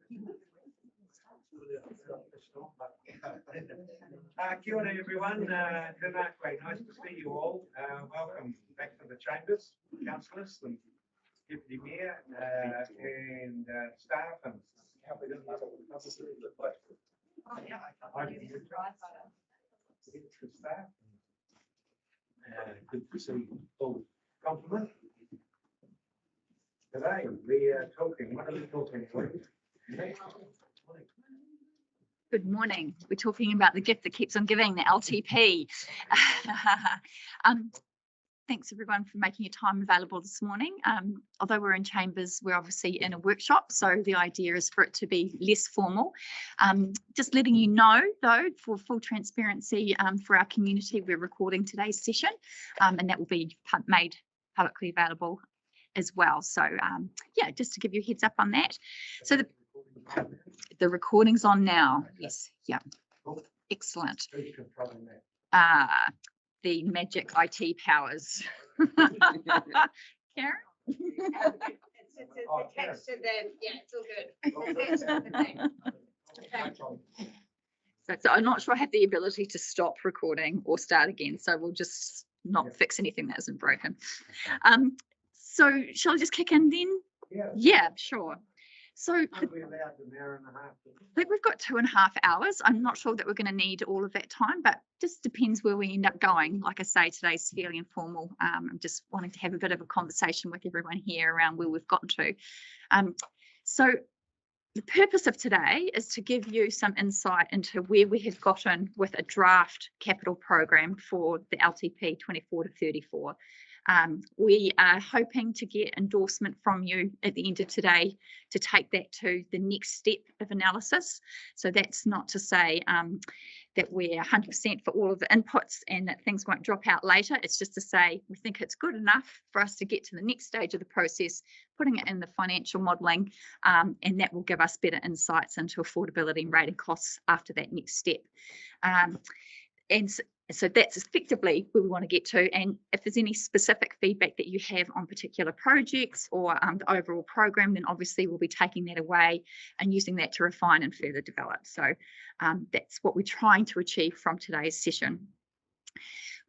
Kia ora everyone, nice to see you all. Welcome back to the chambers, councillors, and deputy mayor, and staff and staff. Good to see full complement. Today we are talking. What are we talking about? Good morning. We're talking about the gift that keeps on giving, the LTP. Thanks everyone for making your time available this morning. Although we're in chambers, we're obviously in a workshop, so the idea is for it to be less formal. Just letting you know, though, for full transparency for our community, we're recording today's session, and that will be made publicly available as well. So yeah, just to give you a heads up on that. So the recording's on now. Yes, yeah, excellent. Who's controlling that? The magic IT powers. Karen? It's attached to them. Yeah, it's all good. So I'm not sure I have the ability to stop recording or start again. So we'll just not fix anything that isn't broken. So shall I just kick in then? Yeah, sure. So we allowed an hour and a half? I think we've got 2.5 hours. I'm not sure that we're going to need all of that time, but just depends where we end up going. Like I say, today's fairly informal. I'm just wanting to have a bit of a conversation with everyone here around where we've gotten to. So the purpose of today is to give you some insight into where we have gotten with a draft capital program for the LTP 24 to 34. We are hoping to get endorsement from you at the end of today to take that to the next step of analysis. So that's not to say that we're 100% for all of the inputs and that things won't drop out later. It's just to say we think it's good enough for us to get to the next stage of the process, putting it in the financial modelling, and that will give us better insights into affordability and rating costs after that next step. And so that's effectively where we want to get to. And if there's any specific feedback that you have on particular projects or the overall program, then obviously we'll be taking that away and using that to refine and further develop. So that's what we're trying to achieve from today's session.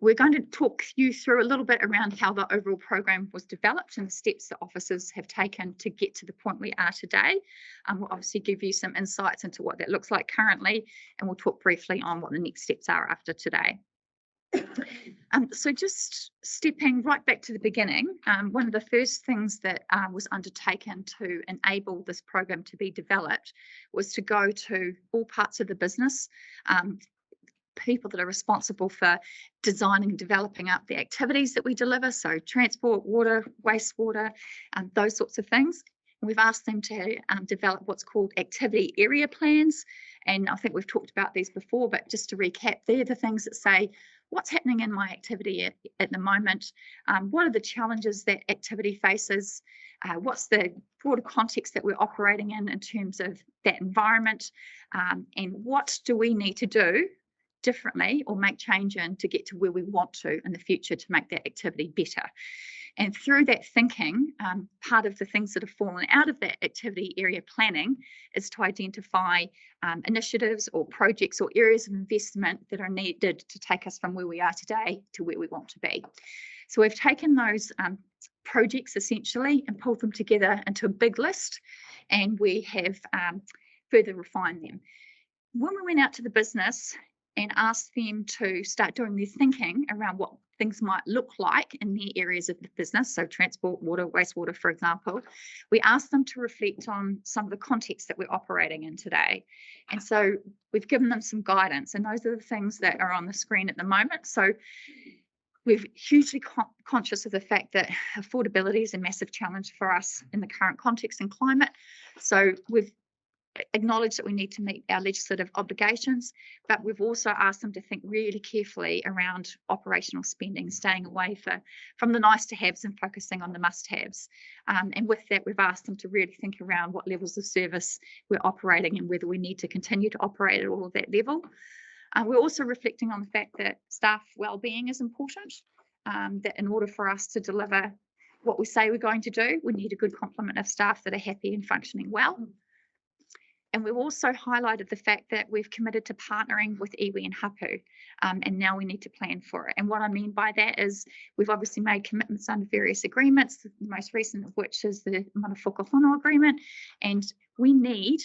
We're going to talk you through a little bit around how the overall program was developed and the steps that officers have taken to get to the point we are today. We'll obviously give you some insights into what that looks like currently, and we'll talk briefly on what the next steps are after today. So just stepping right back to the beginning, one of the first things that was undertaken to enable this program to be developed was to go to all parts of the business, people that are responsible for designing and developing up the activities that we deliver, so transport, water, wastewater, those sorts of things. And we've asked them to develop what's called activity area plans. And I think we've talked about these before, but just to recap, they're the things that say, what's happening in my activity at the moment? What are the challenges that activity faces? What's the broader context that we're operating in terms of that environment? And what do we need to do differently or make change in to get to where we want to in the future to make that activity better? And through that thinking, part of the things that have fallen out of that activity area planning is to identify initiatives or projects or areas of investment that are needed to take us from where we are today to where we want to be. So we've taken those projects essentially and pulled them together into a big list, and we have further refined them. When we went out to the business and asked them to start doing their thinking around what things might look like in their areas of the business, so transport, water, wastewater, for example, we asked them to reflect on some of the context that we're operating in today. And so we've given them some guidance, and those are the things that are on the screen at the moment. So we're hugely conscious of the fact that affordability is a massive challenge for us in the current context and climate. So we've acknowledge that we need to meet our legislative obligations, but we've also asked them to think really carefully around operational spending, staying away from the nice to haves and focusing on the must haves. And with that, we've asked them to really think around what levels of service we're operating and whether we need to continue to operate at all of that level. We're also reflecting on the fact that staff wellbeing is important, that in order for us to deliver what we say we're going to do, we need a good complement of staff that are happy and functioning well. And we've also highlighted the fact that we've committed to partnering with iwi and hapu, and now we need to plan for it. And what I mean by that is we've obviously made commitments under various agreements, the most recent of which is the Mana Whakahono agreement, and we need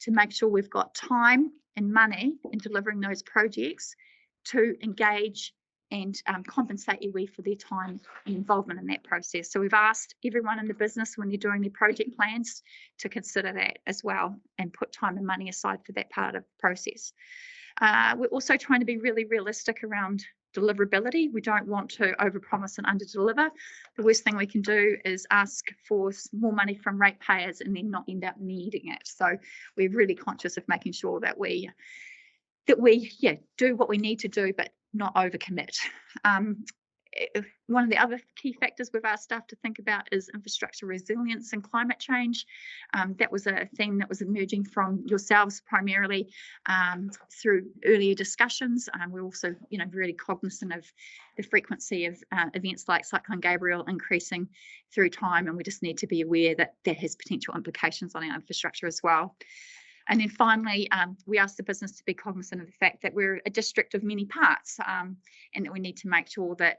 to make sure we've got time and money in delivering those projects to engage and compensate iwi for their time and involvement in that process. So we've asked everyone in the business when they're doing their project plans to consider that as well and put time and money aside for that part of the process. We're also trying to be really realistic around deliverability. We don't want to overpromise and underdeliver. The worst thing we can do is ask for more money from ratepayers and then not end up needing it. So we're really conscious of making sure that we do what we need to do, but not overcommit. One of the other key factors we've asked staff to think about is infrastructure resilience and climate change. That was a theme that was emerging from yourselves primarily through earlier discussions. We're also, really cognizant of the frequency of events like Cyclone Gabriel increasing through time, and we just need to be aware that that has potential implications on our infrastructure as well. And then finally, we asked the business to be cognizant of the fact that we're a district of many parts, and that we need to make sure that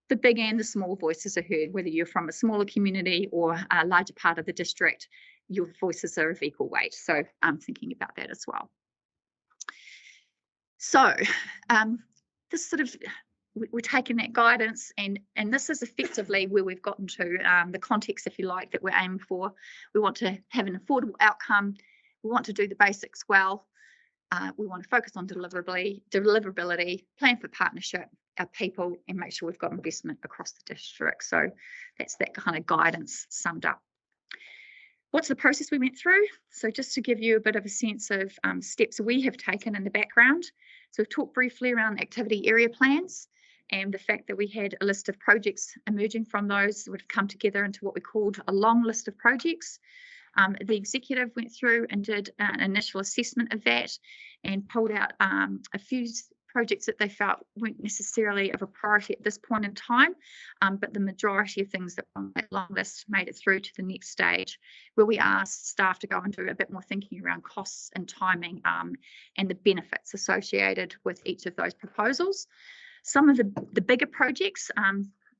the big and the small voices are heard, whether you're from a smaller community or a larger part of the district, your voices are of equal weight. So I'm thinking about that as well. So this we're taking that guidance, and this is effectively where we've gotten to, the context, if you like, that we're aiming for. We want to have an affordable outcome. We want to do the basics well. We want to focus on deliverability, plan for partnership, our people, and make sure we've got investment across the district. So that's that kind of guidance summed up. What's the process we went through? So just to give you a bit of a sense of steps we have taken in the background. So we've talked briefly around activity area plans and the fact that we had a list of projects emerging from those that would have come together into what we called a long list of projects. The executive went through and did an initial assessment of that and pulled out a few projects that they felt weren't necessarily of a priority at this point in time, but the majority of things that were on that long list made it through to the next stage, where we asked staff to go and do a bit more thinking around costs and timing and the benefits associated with each of those proposals. Some of the bigger projects,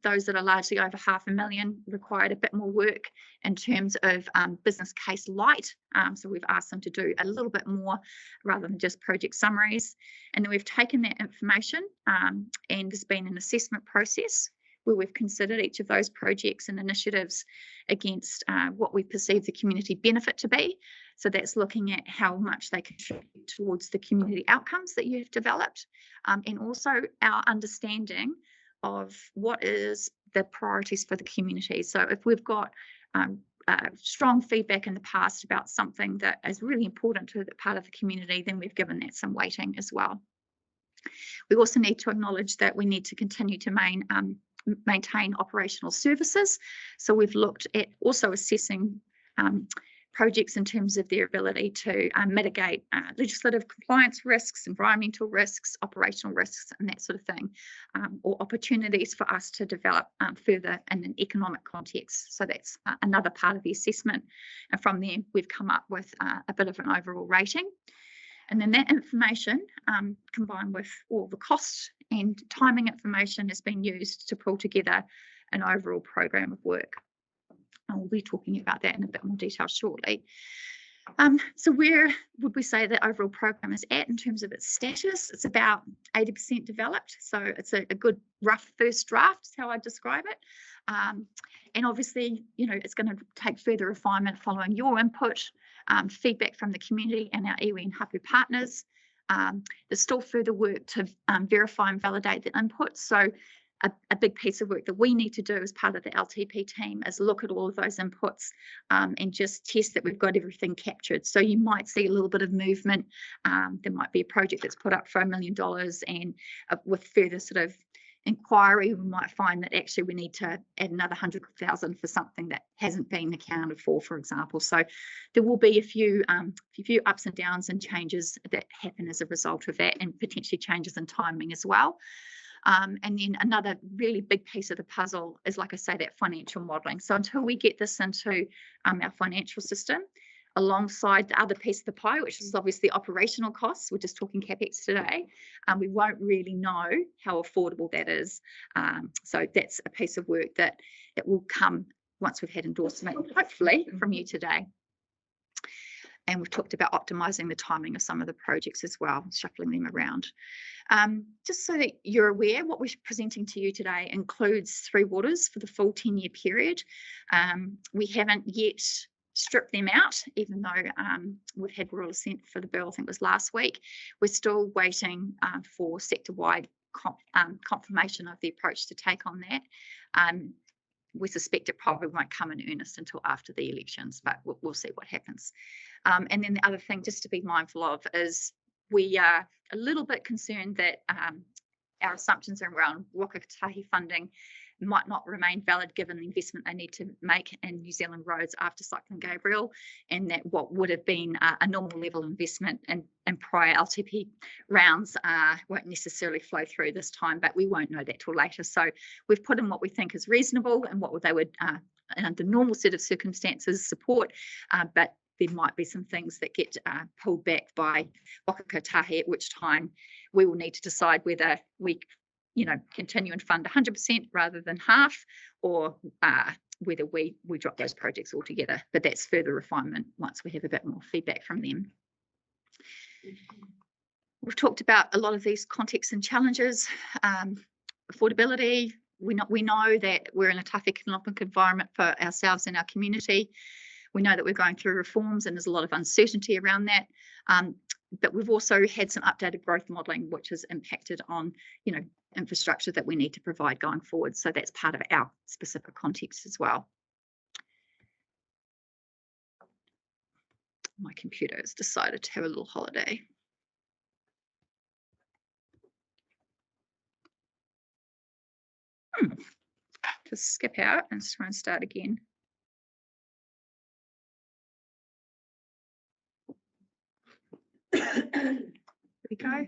those that are largely over $500,000, required a bit more work in terms of business case light. So we've asked them to do a little bit more rather than just project summaries. And then we've taken that information and there's been an assessment process where we've considered each of those projects and initiatives against what we perceive the community benefit to be. So that's looking at how much they contribute towards the community outcomes that you've developed, and also our understanding of what is the priorities for the community. So if we've got strong feedback in the past about something that is really important to the part of the community, then we've given that some weighting as well. We also need to acknowledge that we need to continue to maintain operational services. So we've looked at also assessing projects in terms of their ability to mitigate legislative compliance risks, environmental risks, operational risks, and that sort of thing, or opportunities for us to develop further in an economic context. So that's another part of the assessment. And from there, we've come up with a bit of an overall rating. And then that information, combined with all the cost and timing information, has been used to pull together an overall program of work. And we'll be talking about that in a bit more detail shortly. So where would we say the overall program is at in terms of its status? It's about 80% developed. So it's a good rough first draft, is how I describe it. And obviously, it's going to take further refinement following your input, feedback from the community and our iwi and hapu partners. There's still further work to verify and validate the inputs. So a big piece of work that we need to do as part of the LTP team is look at all of those inputs and just test that we've got everything captured. So you might see a little bit of movement. There might be a project that's put up for $1 million, and with further sort of inquiry, we might find that actually we need to add another 100,000 for something that hasn't been accounted for example. So there will be a few ups and downs and changes that happen as a result of that, and potentially changes in timing as well. And then another really big piece of the puzzle is, like I say, that financial modelling. So until we get this into our financial system, alongside the other piece of the pie, which is obviously operational costs. We're just talking CapEx today. We won't really know how affordable that is. So that's a piece of work that it will come once we've had endorsement, hopefully, from you today. And we've talked about optimising the timing of some of the projects as well, shuffling them around. Just so that you're aware, what we're presenting to you today includes 3 waters for the full 10-year period. We haven't yet stripped them out, even though we've had royal assent for the bill, I think it was last week. We're still waiting for sector-wide confirmation of the approach to take on that. We suspect it probably won't come in earnest until after the elections, but we'll see what happens. And then the other thing just to be mindful of is we are a little bit concerned that our assumptions around Waka Kotahi funding might not remain valid given the investment they need to make in New Zealand roads after Cyclone Gabriel, and that what would have been a normal level of investment in prior LTP rounds won't necessarily flow through this time, but we won't know that till later. So we've put in what we think is reasonable and what they would, under normal set of circumstances, support, but there might be some things that get pulled back by Waka Kotahi, at which time we will need to decide whether we continue and fund 100% rather than half, or whether we drop those projects altogether. But that's further refinement once we have a bit more feedback from them. We've talked about a lot of these contexts and challenges. Affordability, we know that we're in a tough economic environment for ourselves and our community. We know that we're going through reforms and there's a lot of uncertainty around that. But we've also had some updated growth modelling, which has impacted on, infrastructure that we need to provide going forward. So that's part of our specific context as well. My computer has decided to have a little holiday. Just skip out and try and start again. There we go.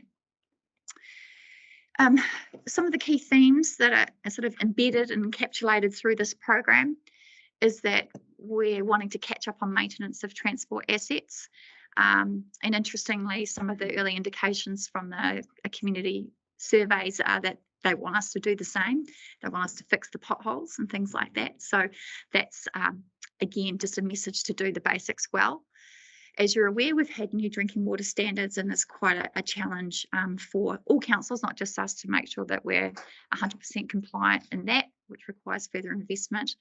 Some of the key themes that are sort of embedded and encapsulated through this program is that we're wanting to catch up on maintenance of transport assets. And interestingly, some of the early indications from the community surveys are that they want us to do the same. They want us to fix the potholes and things like that. So that's, again, just a message to do the basics well. As you're aware, we've had new drinking water standards, and it's quite a challenge for all councils, not just us, to make sure that we're 100% compliant in that, which requires further investment.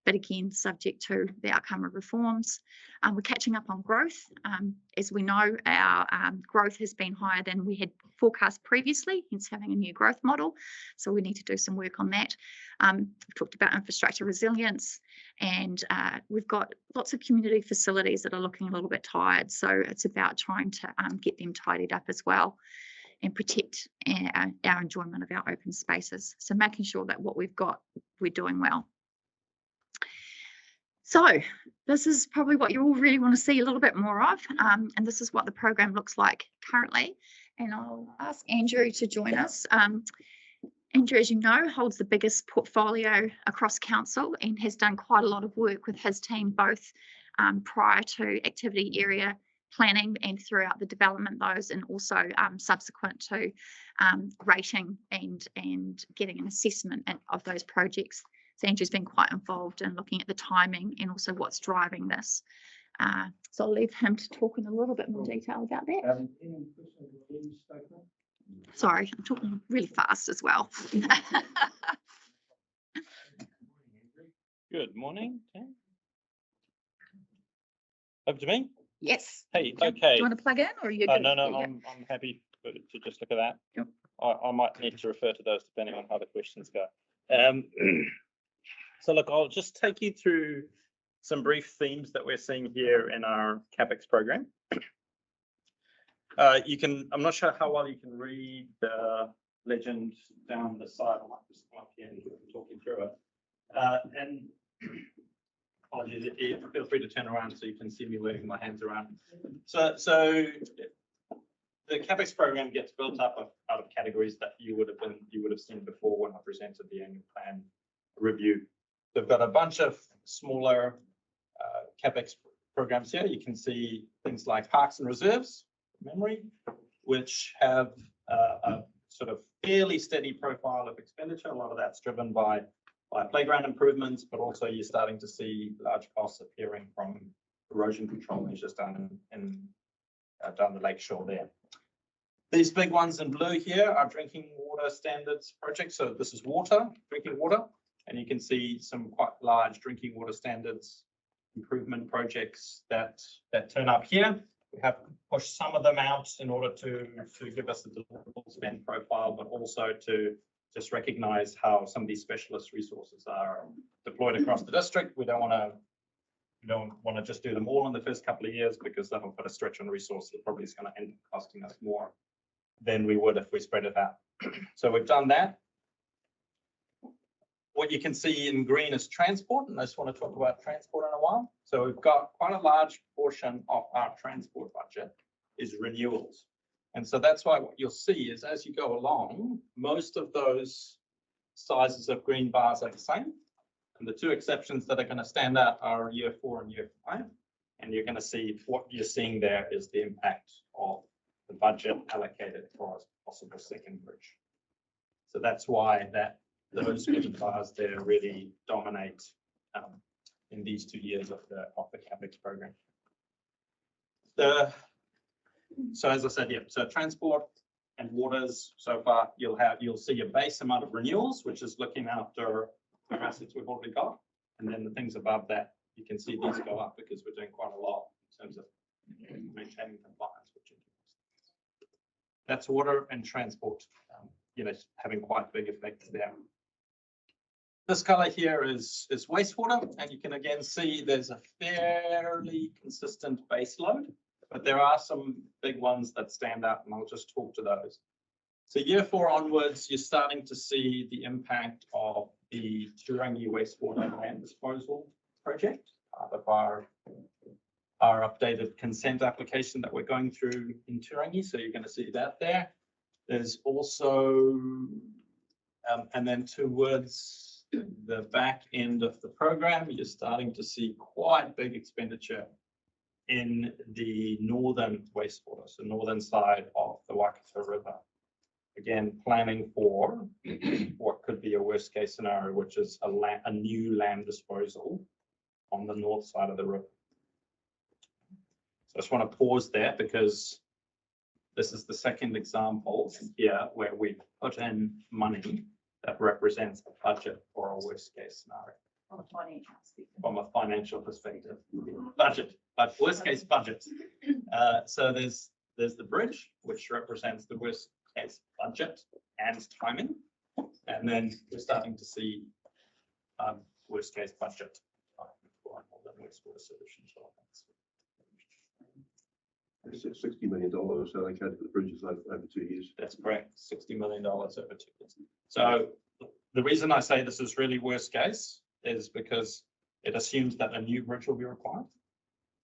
But again, subject to the outcome of reforms. We're catching up on growth. As we know, our growth has been higher than we had forecast previously, hence having a new growth model. So we need to do some work on that. We've talked about infrastructure resilience, and we've got lots of community facilities that are looking a little bit tired. So it's about trying to get them tidied up as well and protect our enjoyment of our open spaces. So making sure that what we've got, we're doing well. So this is probably what you all really want to see a little bit more of, and this is what the program looks like currently. And I'll ask Andrew to join us. Andrew, as you know, holds the biggest portfolio across council and has done quite a lot of work with his team, both prior to activity area planning and throughout the development of those, and also subsequent to rating and getting an assessment of those projects. So Andrew's been quite involved in looking at the timing and also what's driving this. So I'll leave him to talk in a little bit more detail about that. Any questions on the statement? Sorry, I'm talking really fast as well. Good morning, Tim. Over to me? Yes. Hey, Do okay. you want to plug in, or are you good? No, Yeah. I'm happy to just look at that. Yep. I might need to refer to those depending on how the questions go. So look, I'll just take you through some brief themes that we're seeing here in our CapEx program. I'm not sure how well you can read the legend down the side. I might just come up here and talk you through it. And apologies, feel free to turn around so you can see me waving my hands around. So the CapEx program gets built up out of categories that you would have seen before when I presented the annual plan review. They've got a bunch of smaller CapEx programs here. You can see things like parks and reserves, memory, which have a sort of fairly steady profile of expenditure. A lot of that's driven by playground improvements, but also you're starting to see large costs appearing from erosion control measures down the lakeshore there. These big ones in blue here are drinking water standards projects. So this is drinking water, and you can see some quite large drinking water standards improvement projects that turn up here. We have pushed some of them out in order to give us the deliverable spend profile, but also to just recognize how some of these specialist resources are deployed across the district. We don't want to just do them all in the first couple of years, because that'll put a stretch on resource that probably is going to end up costing us more than we would if we spread it out. So we've done that. What you can see in green is transport, and I just want to talk about transport in a while. So we've got quite a large portion of our transport budget is renewals. And so that's why what you'll see is as you go along, most of those sizes of green bars are the same. And the two exceptions that are going to stand out are year 4 and year 5. And you're going to see what you're seeing there is the impact of the budget allocated for a possible second bridge. So that's why those green bars there really dominate in these 2 years of the CapEx program. So as I said, yeah, so transport and waters, so far you'll see a base amount of renewals, which is looking after the assets we've already got. And then the things above that, you can see these go up because we're doing quite a lot in terms of maintaining compliance. That's water and transport, having quite big effects there. This color here is wastewater, and you can again see there's a fairly consistent base load, but there are some big ones that stand out, and I'll just talk to those. So year 4 onwards, you're starting to see the impact of the Turangi wastewater land disposal project, part of our updated consent application that we're going through in Turangi. So you're going to see that there. There's also, and then towards the back end of the program, you're starting to see quite big expenditure in the northern wastewater, so northern side of the Waikato River. Again, planning for what could be a worst case scenario, which is a new land disposal on the north side of the river. So I just want to pause there because this is the second example here where we put in money that represents a budget for a worst case scenario. From a financial perspective, budget, but worst case budget. So there's the bridge, which represents the worst case budget and timing, and then we're starting to see worst case budget for wastewater solutions. It's $60 million allocated to the bridges over 2 years. That's correct, $60 million over 2 years. So the reason I say this is really worst case is because it assumes that a new bridge will be required.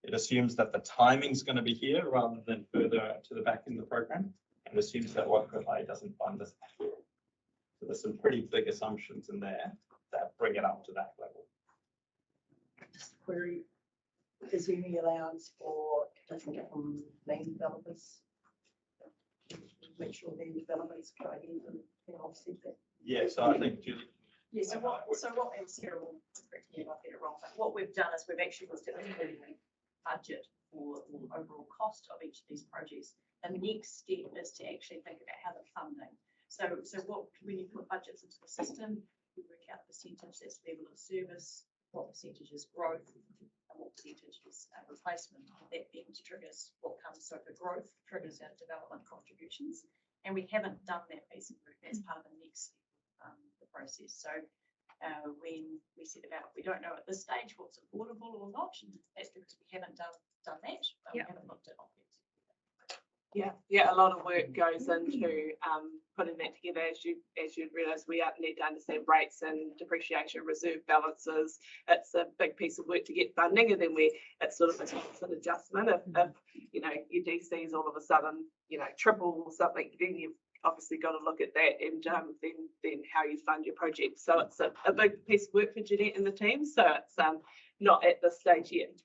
It assumes that the timing is going to be here rather than further to the back in the program, and assumes that Waikato doesn't fund this. So there's some pretty big assumptions in there that bring it up to that level. Just a query. Is there any allowance for land developers? Make sure land developers try and offset that. Yeah, so I think Julie. Yeah, so what, and Sarah will correct me if I get it wrong, but what we've done is we've actually looked at the budget for the overall cost of each of these projects. And the next step is to actually think about how they're funding. So when you put budgets into the system, you work out the percentage that's level of service, what percentage is growth, and what percentage is replacement. That then triggers what comes. So for growth, triggers our development contributions. And we haven't done that piece of work. That's part of the next step of the process. So when we set about, we don't know at this stage what's affordable or not. That's because we haven't done that, but we haven't looked at OpEx. Yeah, a lot of work goes into putting that together. As you realise, we need to understand rates and depreciation reserve balances. It's a big piece of work to get funding, and then it's sort of an adjustment. If your DC is all of a sudden triple or something, then you've obviously got to look at that and then how you fund your project. So it's a big piece of work for Jeanette and the team. So it's not at this stage yet.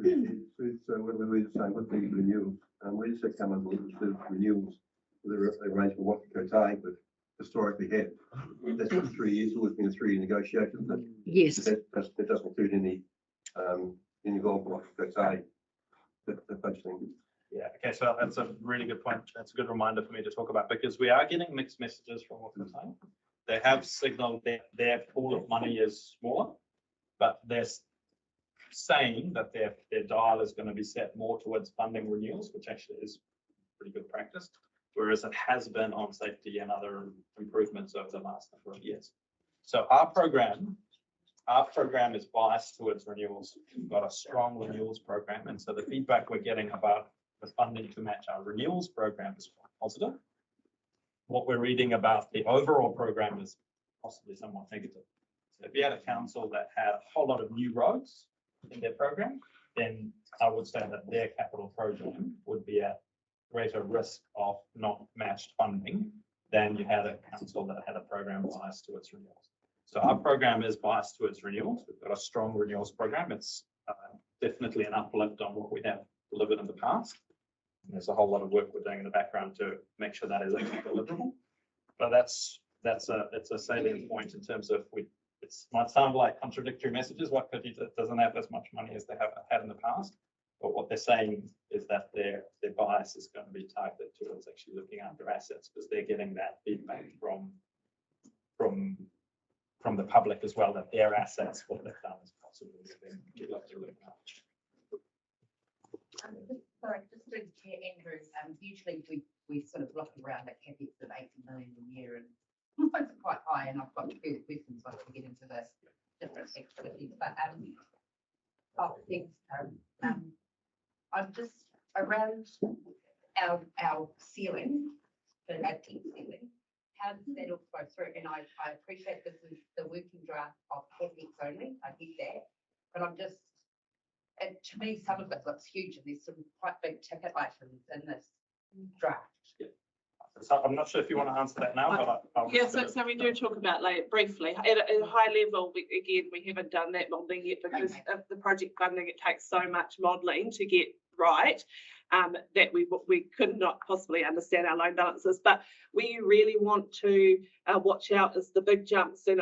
So when we were saying with the renewals, we just had come up with the renewals, with the arrangement what the Kotai would historically had. That's for 3 years, always been a 3-year negotiation, isn't it? Yes. That doesn't include any involvement with Kotai, the budgeting. Yeah, okay, so that's a really good point. That's a good reminder for me to talk about because we are getting mixed messages from what they're saying. They have signaled that their pool of money is smaller, but they're saying that their dial is going to be set more towards funding renewals, which actually is pretty good practice, whereas it has been on safety and other improvements over the last number of years. So our program is biased towards renewals. We've got a strong renewals program, and so the feedback we're getting about the funding to match our renewals program is quite positive. What we're reading about the overall program is possibly somewhat negative. So if you had a council that had a whole lot of new roads in their program, then I would say that their capital program would be at greater risk of not matched funding than you had a council that had a program biased towards renewals. So our program is biased towards renewals. We've got a strong renewals program. It's definitely an uplift on what we have delivered in the past. There's a whole lot of work we're doing in the background to make sure that is actually deliverable. But it's a salient point in terms of it might sound like contradictory messages. What City doesn't have as much money as they have had in the past, but what they're saying is that their bias is going to be targeted towards actually looking after assets because they're getting that feedback from the public as well that their assets, what they've done is possible. Sorry, just to hear Andrew, usually we sort of look around at CapEx of 80 million a year and it's quite high, and I've got further questions once we get into the different activities, but I'm just around our ceiling, the tent ceiling, how does that all go through? And I appreciate this is the working draft of CapEx only, I get that, but I'm just, and to me, some of it looks huge, and there's some quite big ticket items in this draft. So I'm not sure if you want to answer that now, but I'll Yeah, so we do talk about like briefly at a high level. We haven't done that modelling yet because of the project funding. It takes so much modelling to get right that we could not possibly understand our loan balances. But where you really want to watch out is the big jumps, and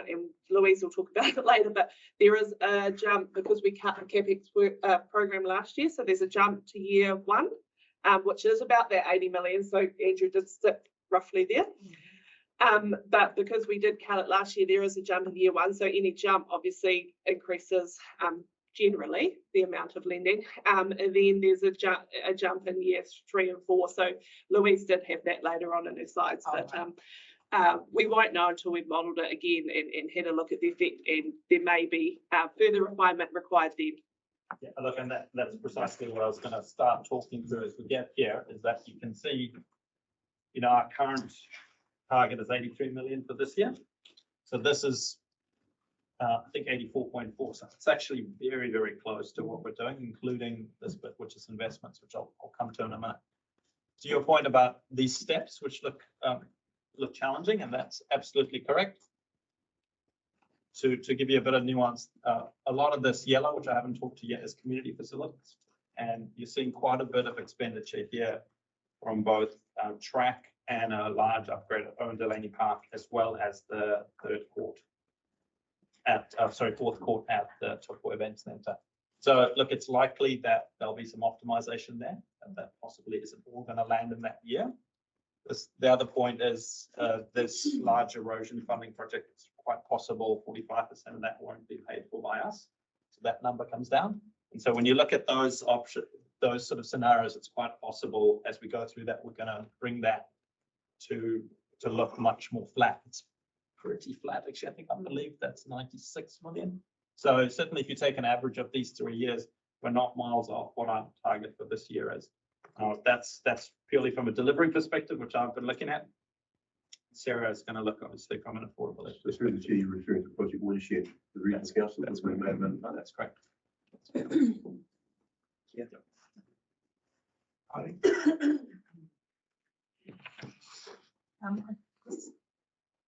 Louise will talk about it later. But there is a jump because we cut the CapEx program last year, so there's a jump to year one. Which is about that 80 million. So Andrew did sit roughly there. But because we did cut it last year, there is a jump in year one. So any jump obviously increases generally the amount of lending. And then there's a jump in years 3 and 4. So Louise did have that later on in her slides, but we won't know until we've modelled it again and had a look at the effect, and there may be further refinement required then. Yeah, look, and that's precisely what I was going to start talking through as we get here, is that you can see, our current target is 83 million for this year. So this is, I think 84.4. So it's actually very, very close to what we're doing, including this bit, which is investments, which I'll come to in a minute. To your point about these steps, which look challenging, and that's absolutely correct. To give you a bit of nuance, a lot of this yellow, which I haven't talked to yet, is community facilities. And you're seeing quite a bit of expenditure here from both track and a large upgrade at Owen Delaney Park, as well as the fourth court at the Taupo Event Centre. So look, it's likely that there'll be some optimization there, and that possibly isn't all going to land in that year. The other point is this large erosion funding project. It's quite possible 45% of that won't be paid for by us. So that number comes down. And so when you look at those options, those sort of scenarios, it's quite possible as we go through that, we're going to bring that to look much more flat. It's pretty flat, actually. I believe that's 96 million. So certainly if you take an average of these 3 years, we're not miles off what our target for this year is. That's purely from a delivery perspective, which I've been looking at. Sarah is going to look obviously from an affordability. So through the chair, you're referring to Project Watershed, the regional council. That's correct. No, that's correct. Yeah.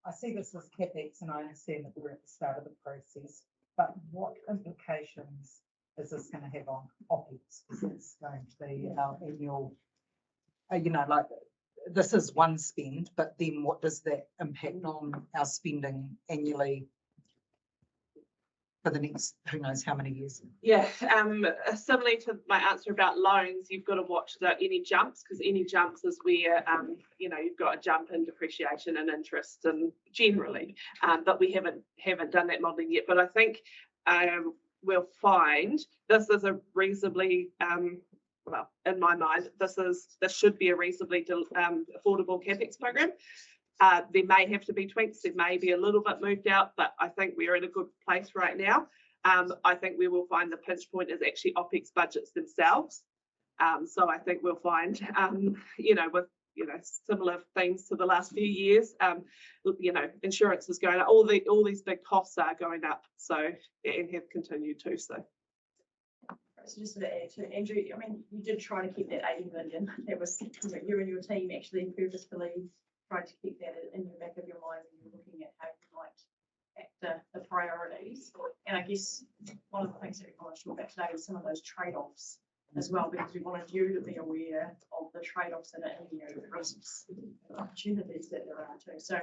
I see this as CapEx, and I understand that we're at the start of the process, but what implications is this going to have on OpEx? Is this going to be our annual, like, this is one spend, but then what does that impact on our spending annually for the next, who knows how many years? Yeah, similarly to my answer about loans, you've got to watch any jumps, because any jumps is where, you've got a jump in depreciation and interest and generally, but we haven't done that modelling yet. But I think we'll find this is a reasonably, well, in my mind, this should be a reasonably affordable CapEx program. There may have to be tweaks, there may be a little bit moved out, but I think we're in a good place right now. I think we will find the pinch point is actually OpEx budgets themselves. So I think we'll find, with similar things to the last few years, insurance is going up, all these big costs are going up, so and have continued to. So just to add to Andrew, I mean, you did try to keep that 80 million. That was you and your team actually purposefully tried to keep that in the back of your mind when you're looking at how you might act the priorities. And I guess one of the things that we want to talk about today is some of those trade-offs as well, because we wanted you to be aware of the trade-offs and the risks and opportunities that there are too. So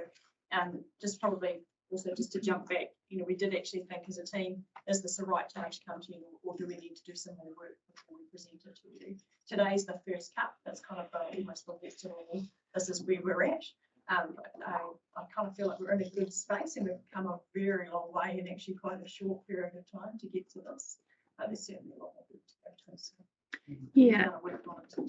just probably also just to jump back, we did actually think as a team, is this the right time to come to you, or do we need to do some more work before we present it to you? Today's the first cut. That's kind of almost the testimony. This is where we're at. I kind of feel like we're in a good space and we've come a very long way in actually quite a short period of time to get to this. There's certainly a lot more work to go to. So, Yeah. work on it too.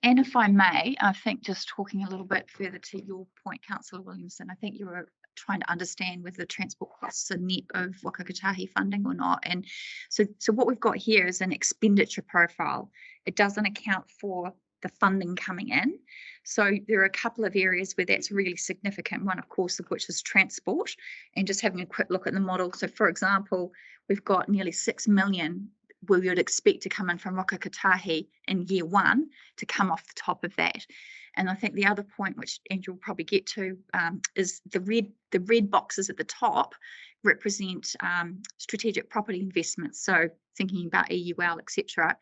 And if I may, I think just talking a little bit further to your point, Councillor Williamson, I think you were trying to understand whether the transport costs are net of whakakatahi funding or not. And so what we've got here is an expenditure profile. It doesn't account for the funding coming in. So there are a couple of areas where that's really significant. One, of course, of which is transport, and just having a quick look at the model. So for example, we've got nearly 6 million we would expect to come in from whakakatahi in year one to come off the top of that. And I think the other point, which Andrew will probably get to, is the red boxes at the top represent strategic property investments. So thinking about EUL, etc.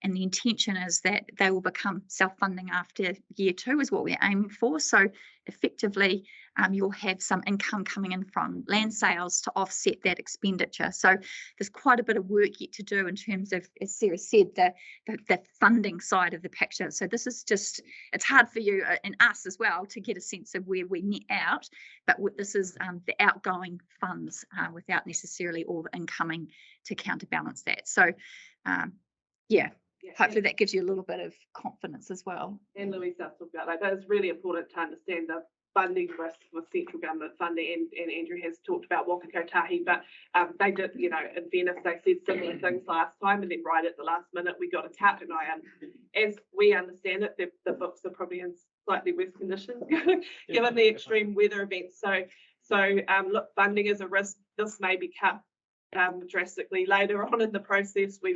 And the intention is that they will become self-funding after year two is what we're aiming for. So effectively, you'll have some income coming in from land sales to offset that expenditure. So there's quite a bit of work yet to do in terms of, as Sarah said, the funding side of the picture. So this is just, it's hard for you and us as well to get a sense of where we net out, but this is the outgoing funds without necessarily all the incoming to counterbalance that. So yeah. Hopefully that gives you a little bit of confidence as well. And Louise does talk about that. It's really important to understand the funding risk with central government funding, and Andrew has talked about whakakatahi, but they did, in fairness, they said similar things last time, and then right at the last minute we got a cut, and as we understand it, the books are probably in slightly worse condition given the extreme weather events. So look, funding is a risk. This may be cut drastically later on in the process. We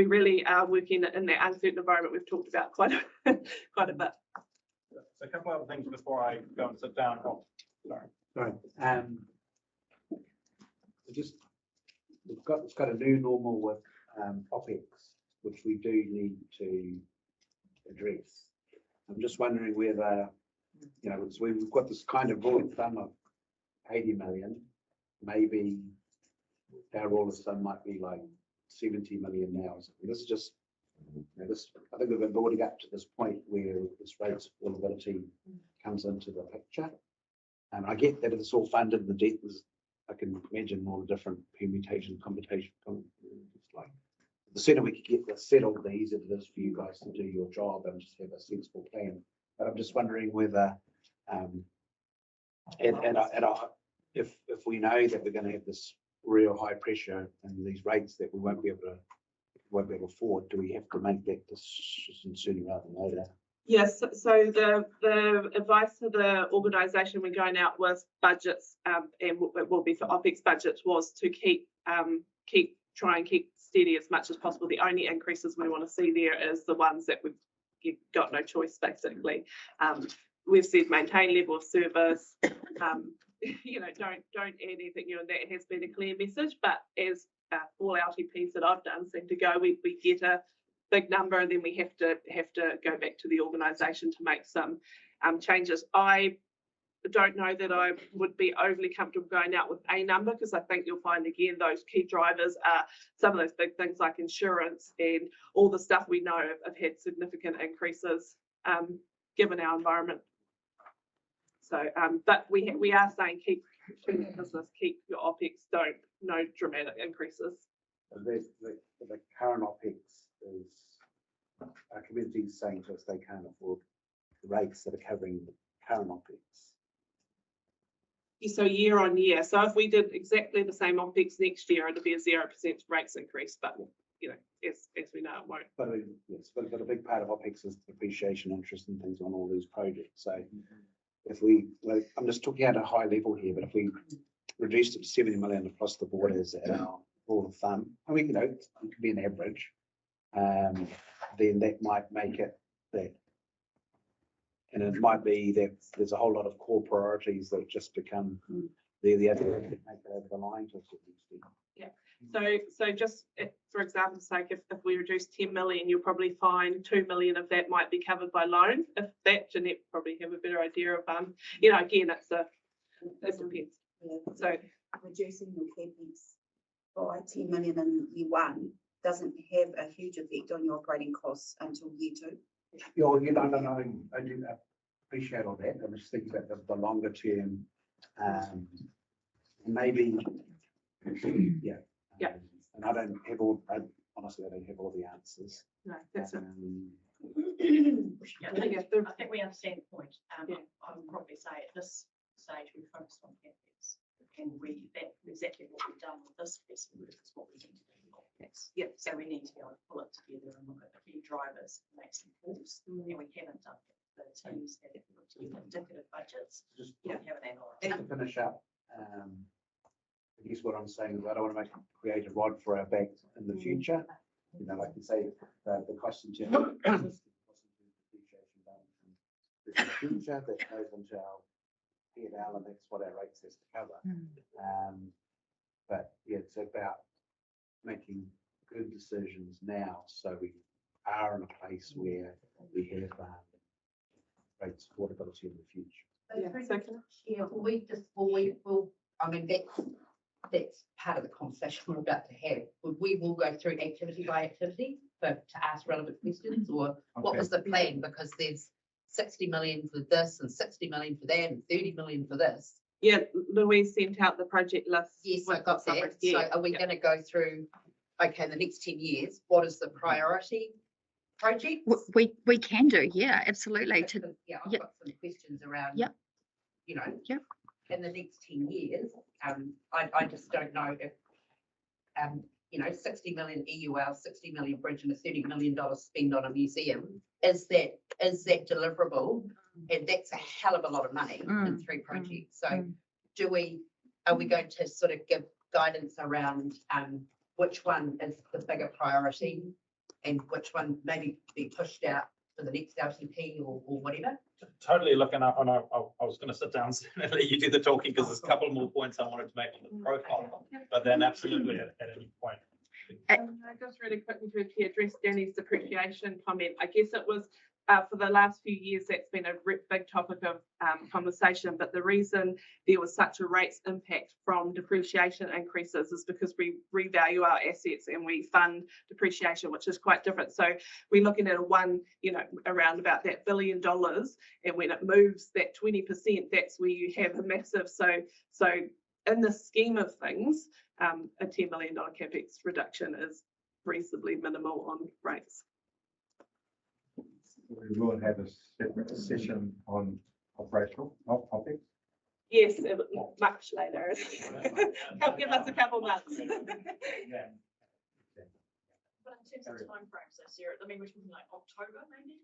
really are working in that uncertain environment we've talked about quite a bit. So a couple other things before I go and sit down. Oh, sorry. It's got a new normal with OpEx, which we do need to address. I'm just wondering whether, so we've got this kind of rule of thumb of 80 million, maybe our rule of thumb might be like 70 million now. This is just, I think we've been building up to this point where this rates affordability comes into the picture. And I get that it's all funded, the debt is, I can imagine all the different permutation, computation. It's like the sooner we could get this settled, the easier it is for you guys to do your job and just have a sensible plan. But I'm just wondering whether, if we know that we're going to have this real high pressure and these rates that we won't be able to afford, do we have to make that decision sooner rather than later? Yes, so the advice to the organisation when going out with budgets, and it will be for OpEx budgets, was to try and keep steady as much as possible. The only increases we want to see there is the ones that we've got no choice, basically. We've said maintain level of service. Don't add anything new, and that has been a clear message. But as all LTPs that I've done seem to go, we get a big number and then we have to go back to the organisation to make some changes. I don't know that I would be overly comfortable going out with a number, because I think you'll find again those key drivers are some of those big things like insurance and all the stuff we know have had significant increases given our environment. So, but we are saying keep the business, keep your OPEX, no dramatic increases. The current OPEX is, our community is saying to us they can't afford the rates that are covering the current OPEX. So year on year. So if we did exactly the same OPEX next year, it'd be a 0% rates increase, but you know, as we know, it won't. But yes, but a big part of OPEX is depreciation, interest and things on all these projects. So if we, well, I'm just talking at a high level here, but if we reduced it to 70 million across the board as our rule of thumb, I mean, you know, it could be an average, then that might make it that. And it might be that there's a whole lot of core priorities that just become the other that make it over the line to a certain extent. Yeah. So just for example's sake, if we reduce 10 million, you'll probably find 2 million of that might be covered by loan. If that, Jeanette probably have a better idea of, you know, again, it depends. Yeah. So reducing your CapEx by 10 million in year one doesn't have a huge effect on your operating costs until year two. Yeah, you know, I do appreciate all that. I'm just thinking about the longer term, maybe, yeah. Yeah. And I don't have all, honestly, I don't have all the answers. no, that's it. Yeah, I think we understand the point. Yeah. I would probably say at this stage we focused on CapEx, and that's exactly what we've done with this piece of work is what we need to do. Yeah. So we need to be able to pull it together and look at the key drivers, make some calls, and we haven't done that. The teams have put together indicative budgets. Just We haven't analysed. to finish up, I guess what I'm saying is I don't want to create a rod for our back in the future. You know, like you say, the cost in terms of depreciation balance in the future that goes into our P&L, and that's what our rates has to cover. But yeah, it's about making good decisions now, so we are in a place where we have great affordability in the future. Yeah, will, I mean, that's part of the conversation we're about to have. We will go through activity by activity, but to ask relevant questions, or what was the plan? Because there's 60 million for this and 60 million for that and 30 million for this. Yeah, Louise sent out the project list. Yes, I got that. So are we going to go through, okay, the next 10 years, what is the priority project? We can do, yeah, absolutely. Yeah, I've got some questions around, you know, in the next 10 years, I just don't know if, you know, 60 million EUL, 60 million bridge and a $30 million spend on a museum, is that deliverable? And that's a hell of a lot of money in 3 projects. So are we going to sort of give guidance around which one is the bigger priority and which one maybe be pushed out for the next LTP or whatever? Totally looking up, and I was going to sit down and let you do the talking because there's a couple more points I wanted to make on the profile, but then absolutely at any point. Just really quickly to address Danny's depreciation comment. I guess it was for the last few years that's been a big topic of conversation, but the reason there was such a rates impact from depreciation increases is because we revalue our assets and we fund depreciation, which is quite different. So we're looking at around about that $1 billion, and when it moves that 20%, that's where you have a massive, so in the scheme of things, a $10 million capex reduction is reasonably minimal on rates. We will have a separate session on operational topics. Yes, much later. Give us a couple months. But in terms of timeframes, so Sarah, I mean, we're talking like October maybe?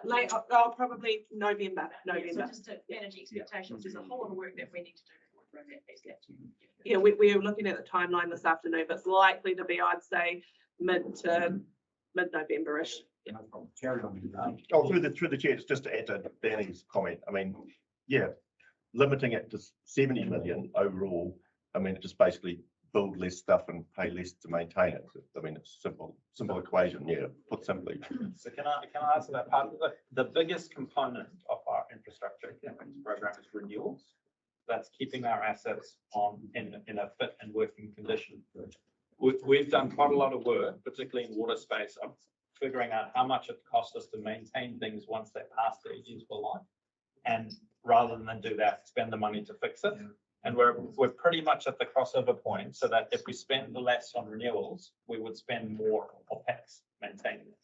Late, probably November. So just to manage expectations, there's a whole lot of work that we need to do before we bring that piece back to you. Yeah, we're looking at the timeline this afternoon, but it's likely to be, I'd say, mid-November-ish. No problem. Carry on. Through the chair, just to add to Danny's comment, I mean, yeah, limiting it to 70 million overall, I mean, it just basically build less stuff and pay less to maintain it. I mean, it's simple equation, yeah, put simply. So can I answer that part? The biggest component of our infrastructure CapEx program is renewals. That's keeping our assets in a fit and working condition. We've done quite a lot of work, particularly in water space, of figuring out how much it costs us to maintain things once they're past their useful life. And rather than do that, spend the money to fix it. And we're pretty much at the crossover point, so that if we spend less on renewals, we would spend more OPEX maintaining it.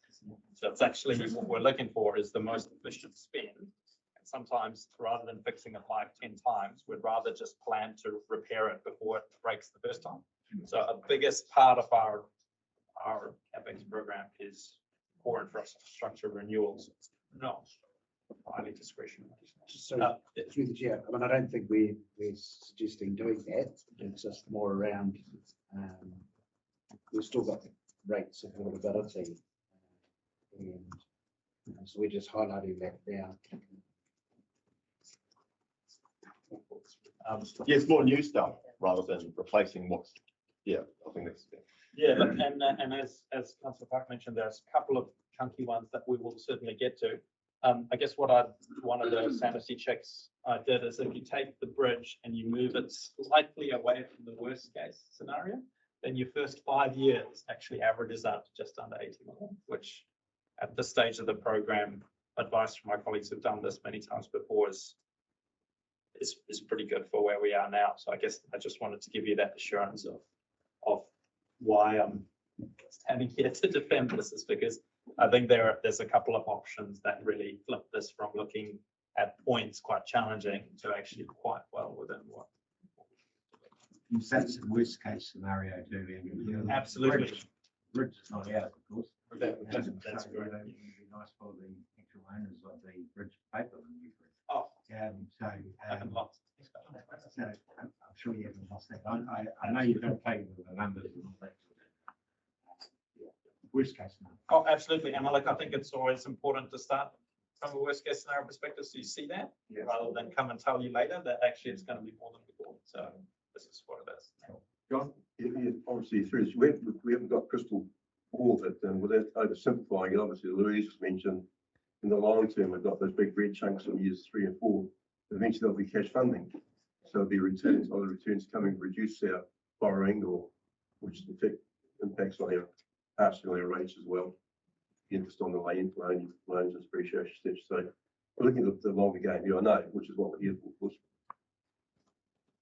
So it's actually what we're looking for is the most efficient spend. And sometimes rather than fixing a pipe 10 times, we'd rather just plan to repair it before it breaks the first time. So a biggest part of our CapEx program is core infrastructure renewals. No, highly discretionary. So, through the chair, I mean, I don't think we're suggesting doing that. It's just more around, we've still got rates of affordability. And so we're just highlighting that now. Yeah, it's more new stuff rather than replacing what's, yeah, I think that's. Yeah, look, and as Councillor Park mentioned, there's a couple of chunky ones that we will certainly get to. I guess one of the sanity checks I did is if you take the bridge and you move it slightly away from the worst case scenario, then your first 5 years actually averages out to just under 80 million, which at this stage of the program, advice from my colleagues who've done this many times before is pretty good for where we are now. So I guess I just wanted to give you that assurance of why I'm standing here to defend this, is because I think there's a couple of options that really flip this from looking at points quite challenging to actually quite well within what. That's the worst case scenario too. Absolutely. Bridge is not out, of course. That's So, correct. It would be nice for the actual owners of the bridge to pay for the new bridge. Oh, So I'm sure you haven't lost that. I know you don't pay the numbers and all that. Worst case scenario. oh, absolutely. And I think it's always important to start from a worst case scenario perspective, so you see that rather than come and tell you later that actually it's going to be more than we thought. So this is what it is. John, obviously through this, we haven't got crystal ball that, and without oversimplifying it, obviously Louise just mentioned in the long term, we've got those big red chunks in years 3 and 4. Eventually there'll be cash funding. So there'll be returns, other returns coming, reduce our borrowing, or which in fact impacts on our partially on our rates as well. The interest on the loans and depreciation steps. So we're looking at the longer game here, I know, which is what we're here for, of course.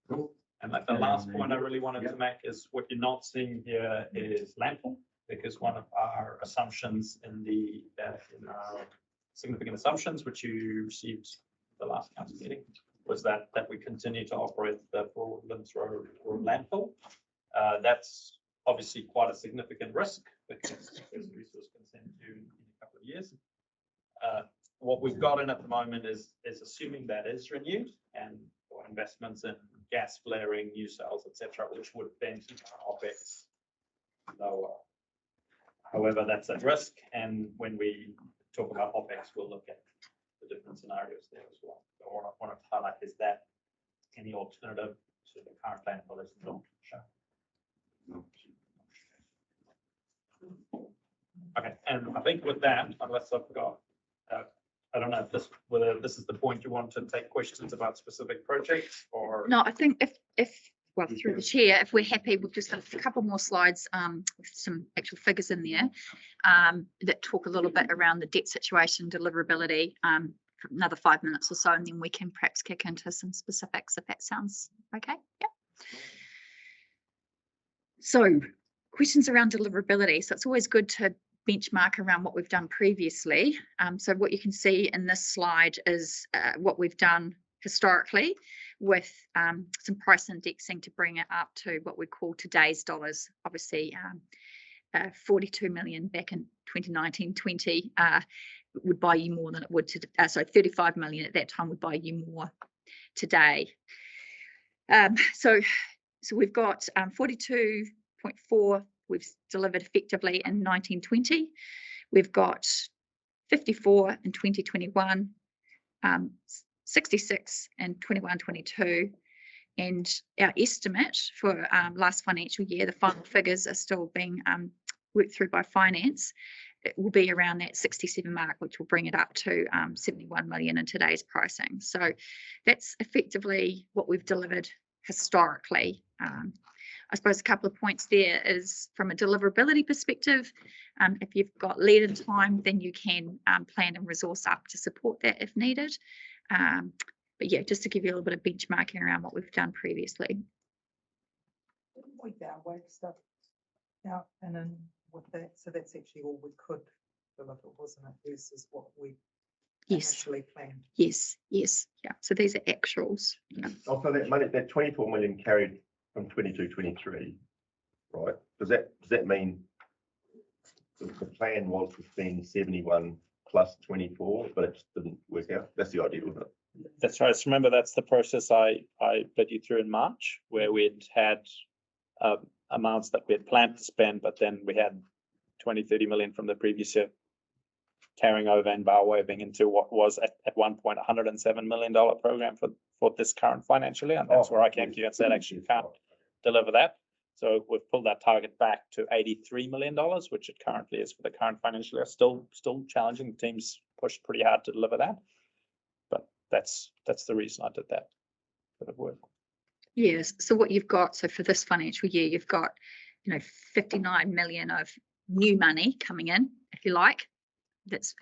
Cool. And like the last point I really wanted to make is what you're not seeing here is landfill, because one of our assumptions in our significant assumptions, which you received the last council meeting, was that we continue to operate the Broadlands Road landfill. That's obviously quite a significant risk because there's resource consent due in a couple of years. What we've got in at the moment is assuming that is renewed and for investments in gas flaring, new cells, etc., which would then keep our OPEX lower. However, that's at risk, and when we talk about OPEX, we'll look at the different scenarios there as well. So what I want to highlight is that any alternative to the current landfill is not shown. Okay, and I think with that, unless I've got, I don't know whether this is the point you want to take questions about specific projects or. No, I think well, through the chair, if we're happy, we've just got a couple more slides with some actual figures in there that talk a little bit around the debt situation, deliverability, for another 5 minutes or so, and then we can perhaps kick into some specifics if that sounds okay. Yeah. So questions around deliverability. So it's always good to benchmark around what we've done previously. So what you can see in this slide is what we've done historically with some price indexing to bring it up to what we call today's dollars. Obviously, 42 million back in 2019-20 would buy you more than it would today. So 35 million at that time would buy you more today. So we've got 42.4 we've delivered effectively in 1920. We've got 54 in 2021, 66 in 21-22, And our estimate for last financial year, the final figures are still being worked through by finance. It will be around that 67 mark, which will bring it up to 71 million in today's pricing. So that's effectively what we've delivered historically. I suppose a couple of points there is from a deliverability perspective, if you've got lead in time, then you can plan and resource up to support that if needed. But yeah, just to give you a little bit of benchmarking around what we've done previously. We downweight stuff out and then with that, so that's actually all we could deliver, wasn't it? Versus what we Yes, initially planned. yes, yes, yeah. So these are actuals. Yeah. Also, that money, that 24 million carried from 22-23, right? Does that mean the plan was to spend 71 plus 24, but it just didn't work out? That's the idea, wasn't it? That's right. So remember, that's the process I led you through in March, where we'd had amounts that we had planned to spend, but then we had 20-30 million from the previous year carrying over and bow waving into what was at one point $107 million program for this current financial year. And that's where I came to you and said, actually, you can't deliver that. So we've pulled that target back to $83 million, which it currently is for the current financial year. Still challenging. The team's pushed pretty hard to deliver that. But that's the reason I did that bit of work. Yes. So what you've got, so for this financial year, you've got, 59 million of new money coming in, if you like. That's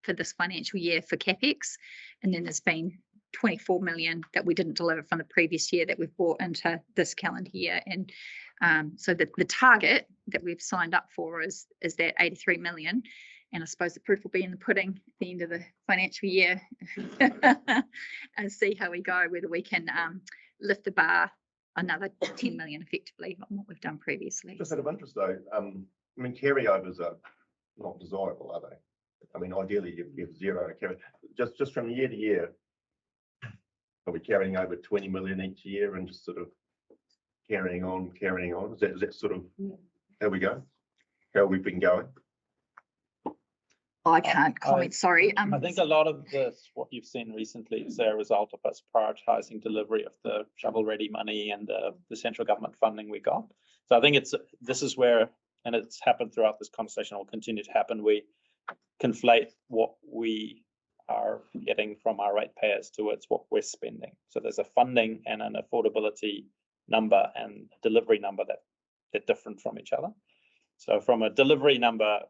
for this financial year for CapEx. And then there's been 24 million that we didn't deliver from the previous year that we've brought into this calendar year. And so the target that we've signed up for is that 83 million. And I suppose the proof will be in the pudding at the end of the financial year and see how we go, whether we can lift the bar another 10 million effectively on what we've done previously. Just out of interest though, carryovers are not desirable, are they? I mean, ideally you have zero carry. Just from year to year, are we carrying over 20 million each year and just sort of carrying on? Is that sort of how we go? How we've been going? I can't comment, sorry. I think a lot of this, what you've seen recently, is a result of us prioritising delivery of the shovel-ready money and the central government funding we got. So I think this is where, and it's happened throughout this conversation, will continue to happen, we conflate what we are getting from our ratepayers towards what we're spending. So there's a funding and an affordability number and a delivery number that they're different from each other. So from a delivery number,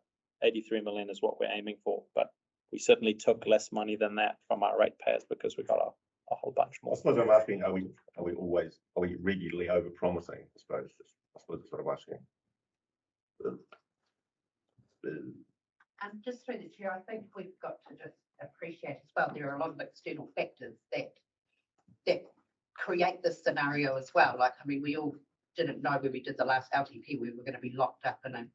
83 million is what we're aiming for, but we certainly took less money than that from our ratepayers because we got a whole bunch more. I suppose I'm asking, are we regularly over-promising? I suppose that's what I'm asking. Just through the chair, I think we've got to just appreciate as well, there are a lot of external factors that create this scenario as well. Like, I mean, we all didn't know when we did the last LTP, we were going to be locked up in a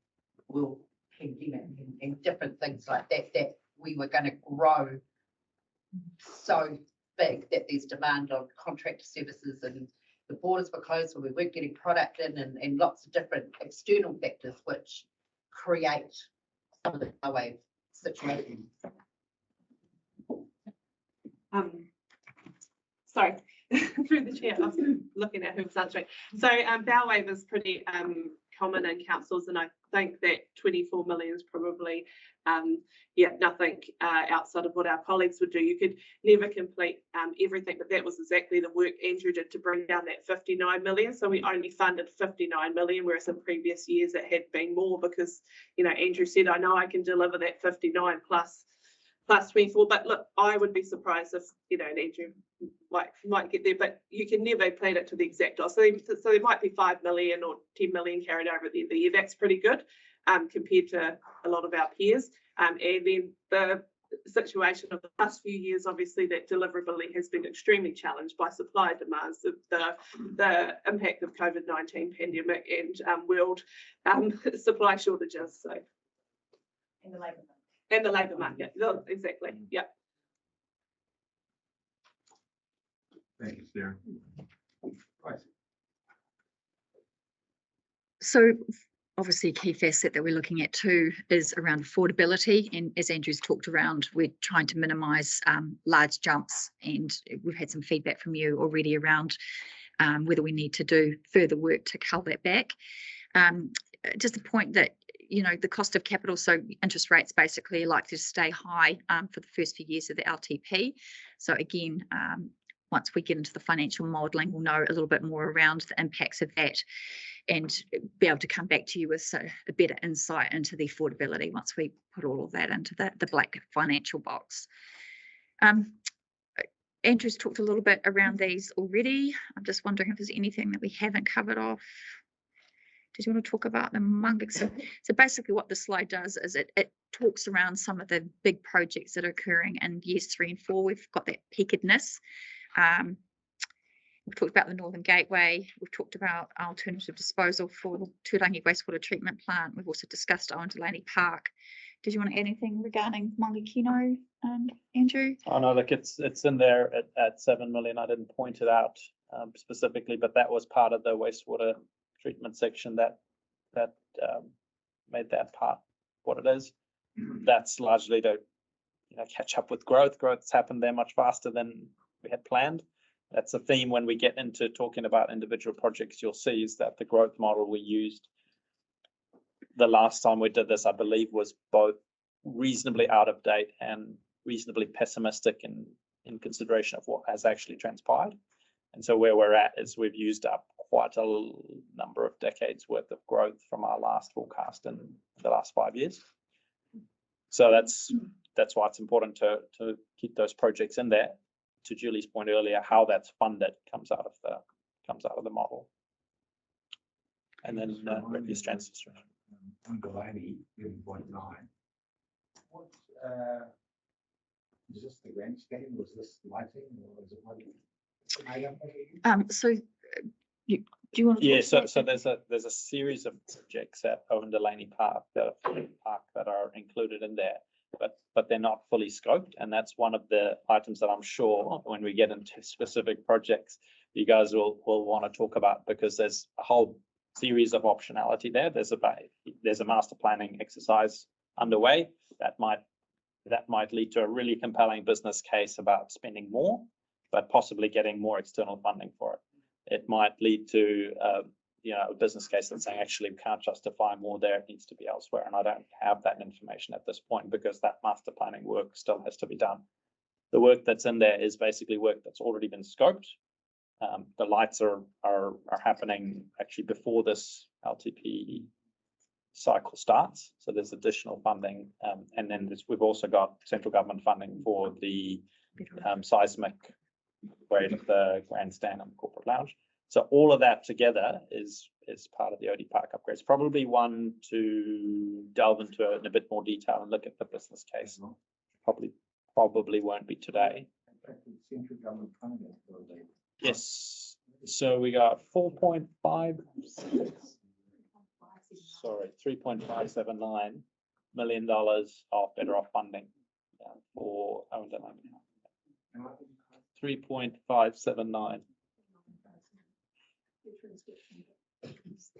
world pandemic and different things like that we were going to grow so big that there's demand on contract services and the borders were closed so we weren't getting product in and lots of different external factors which create some of the wave situations. Sorry, through the chair, I was looking at who was answering. So bow wave is pretty common in councils, and I think that 24 million is probably nothing outside of what our colleagues would do. You could never complete everything, but that was exactly the work Andrew did to bring down that 59 million. So we only funded 59 million, whereas in previous years it had been more because, Andrew said, I know I can deliver that 59 plus 24, but look, I would be surprised if, and Andrew might get there, but you can never plan it to the exact dot. So there might be 5 million or 10 million carried over at the end of the year. That's pretty good compared to a lot of our peers. And then the situation of the past few years, obviously that deliverability has been extremely challenged by supply demands, the impact of COVID-19 pandemic and world supply shortages. So. And the labour market. And the labour market, exactly, yeah. Thank you, Sarah. Right. So obviously a key facet that we're looking at too is around affordability, and as Andrew's talked around, we're trying to minimise large jumps, and we've had some feedback from you already around whether we need to do further work to cull that back. Just a point that, you know, the cost of capital, so interest rates basically are likely to stay high for the first few years of the LTP. So again, once we get into the financial modelling, we'll know a little bit more around the impacts of that and be able to come back to you with a better insight into the affordability once we put all of that into the black financial box. Andrew's talked a little bit around these already. I'm just wondering if there's anything that we haven't covered off. Did you want to talk about the Mangakino? So basically what the slide does is it talks around some of the big projects that are occurring in years 3 and 4. We've got that peakedness. We've talked about the Northern Gateway. We've talked about alternative disposal for the Turangi wastewater treatment plant. We've also discussed Owen Delaney Park. Did you want to add anything regarding Mangakino, Andrew? Oh no, look, it's in there at 7 million. I didn't point it out specifically, but that was part of the wastewater treatment section that made that part what it is. That's largely to catch up with growth. Growth's happened there much faster than we had planned. That's a theme when we get into talking about individual projects. You'll see is that the growth model we used the last time we did this, I believe, was both reasonably out of date and reasonably pessimistic in consideration of what has actually transpired. And so where we're at is we've used up quite a number of decades worth of growth from our last forecast in the last 5 years. So that's why it's important to keep those projects in there. To Julie's point earlier, how that's funded comes out of the model. And then refuse transfer. Delaney, 11.9. What is this the grandstand? Was this lighting or is it what? So do you want to? Yeah, so there's a series of projects at Owen Delaney Park that are included in there, but they're not fully scoped, and that's one of the items that I'm sure when we get into specific projects, you guys will want to talk about, because there's a whole series of optionality there. There's a master planning exercise underway that might lead to a really compelling business case about spending more, but possibly getting more external funding for it. It might lead to a business case that's saying actually we can't justify more there, it needs to be elsewhere. And I don't have that information at this point because that master planning work still has to be done. The work that's in there is basically work that's already been scoped. The lights are happening actually before this LTP cycle starts. So there's additional funding. And then we've also got central government funding for the seismic grade of the grandstand and corporate lounge. So all of that together is part of the OD Park upgrades. Probably one to delve into in a bit more detail and look at the business case. Probably won't be today. Central government funding. Yes. So we got $3.579 million of better off funding for Owen Delaney. 3.579.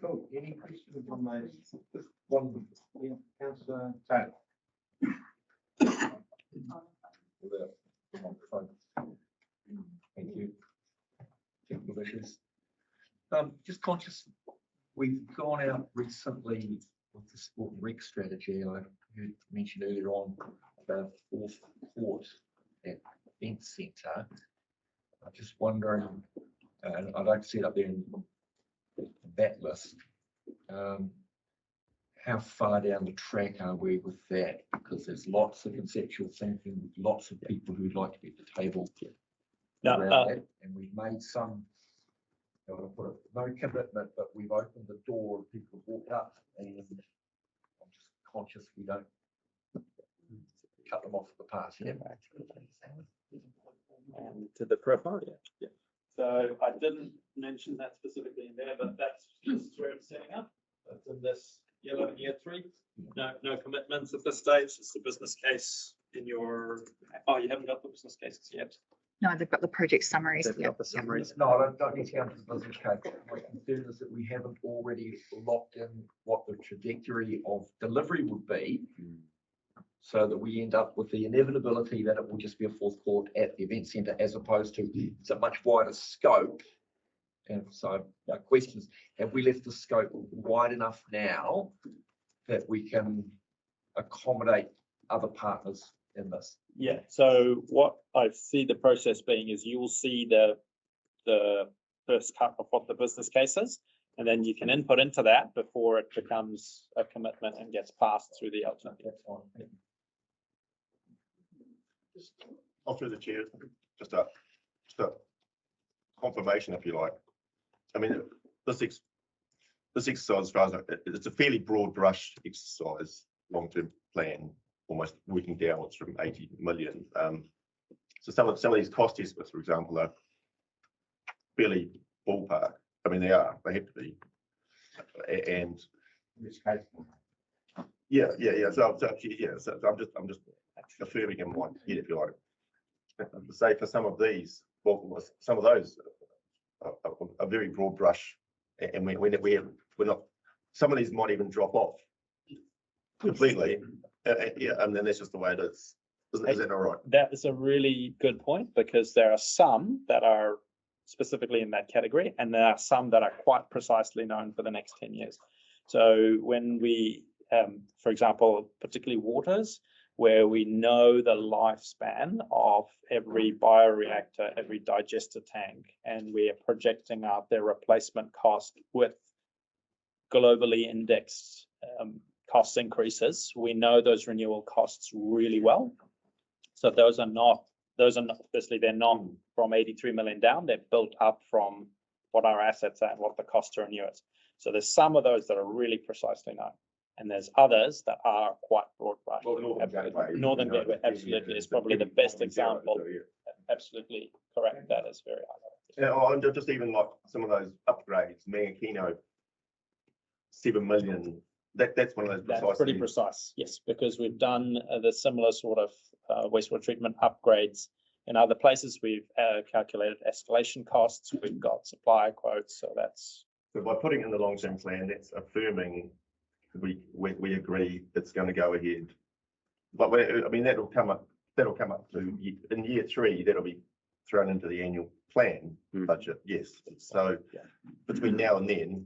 Cool. Any questions on those? One, Councillor Taylor. Thank you. Just conscious, we've gone out recently with the sport and rec strategy. I heard mentioned earlier on about fourth court at event centre. I'm just wondering, and I'd like to see it up there in that list. How far down the track are we with that? Because there's lots of conceptual thinking, lots of people who'd like to be at the table. And we've made some, no commitment, but we've opened the door and people have walked up, and I'm just conscious we don't cut them off at the pass. Yeah. To the profile, yeah. So I didn't mention that specifically in there, but that's just where it's setting up. That's in this yellow year 3. No commitments at this stage. It's the business case in your. Oh, you haven't got the business cases yet. No, they've got the project summaries. They've got the summaries. No, I don't need to go into the business case. My concern is that we haven't already locked in what the trajectory of delivery would be, so that we end up with the inevitability that it will just be a fourth court at the event centre, as opposed to it's a much wider scope, And so our question is, have we left the scope wide enough now that we can accommodate other partners in this? Yeah, so what I see the process being is you will see the first cut of what the business case is, and then you can input into that before it becomes a commitment and gets passed through the ultimate. Off through the chair, just a confirmation, if you like. I mean, this exercise, as far as it's a fairly broad brush exercise, long-term plan, almost working downwards from 80 million. So some of these cost estimates, for example, are fairly ballpark. I mean, they have to be. And yeah. So I'm just affirming in my head, if you like. Say for some of these, well, some of those are very broad brush, and we're not. Some of these might even drop off completely. Yeah, and then that's just the way it is. Is that all right? That is a really good point, because there are some that are specifically in that category, and there are some that are quite precisely known for the next 10 years. So when we, for example, particularly waters, where we know the lifespan of every bioreactor, every digester tank, and we are projecting out their replacement cost with globally indexed cost increases, we know those renewal costs really well. So those are not, obviously they're not from 83 million down, they're built up from what our assets are and what the cost to renew is. So there's some of those that are really precisely known, and there's others that are quite broad brush. Northern Gateway absolutely is probably the best example. Absolutely correct. That is very high. Yeah, and just even like some of those upgrades, Mangakino, 7 million. That's one of those. That's pretty precise, yes, because we've done the similar sort of wastewater treatment upgrades in other places. We've calculated escalation costs. We've got supplier quotes, so that's. So by putting in the long-term plan, that's affirming we agree it's going to go ahead. But I mean that'll come up to in year 3. That'll be thrown into the annual plan budget. Yes. So between now and then,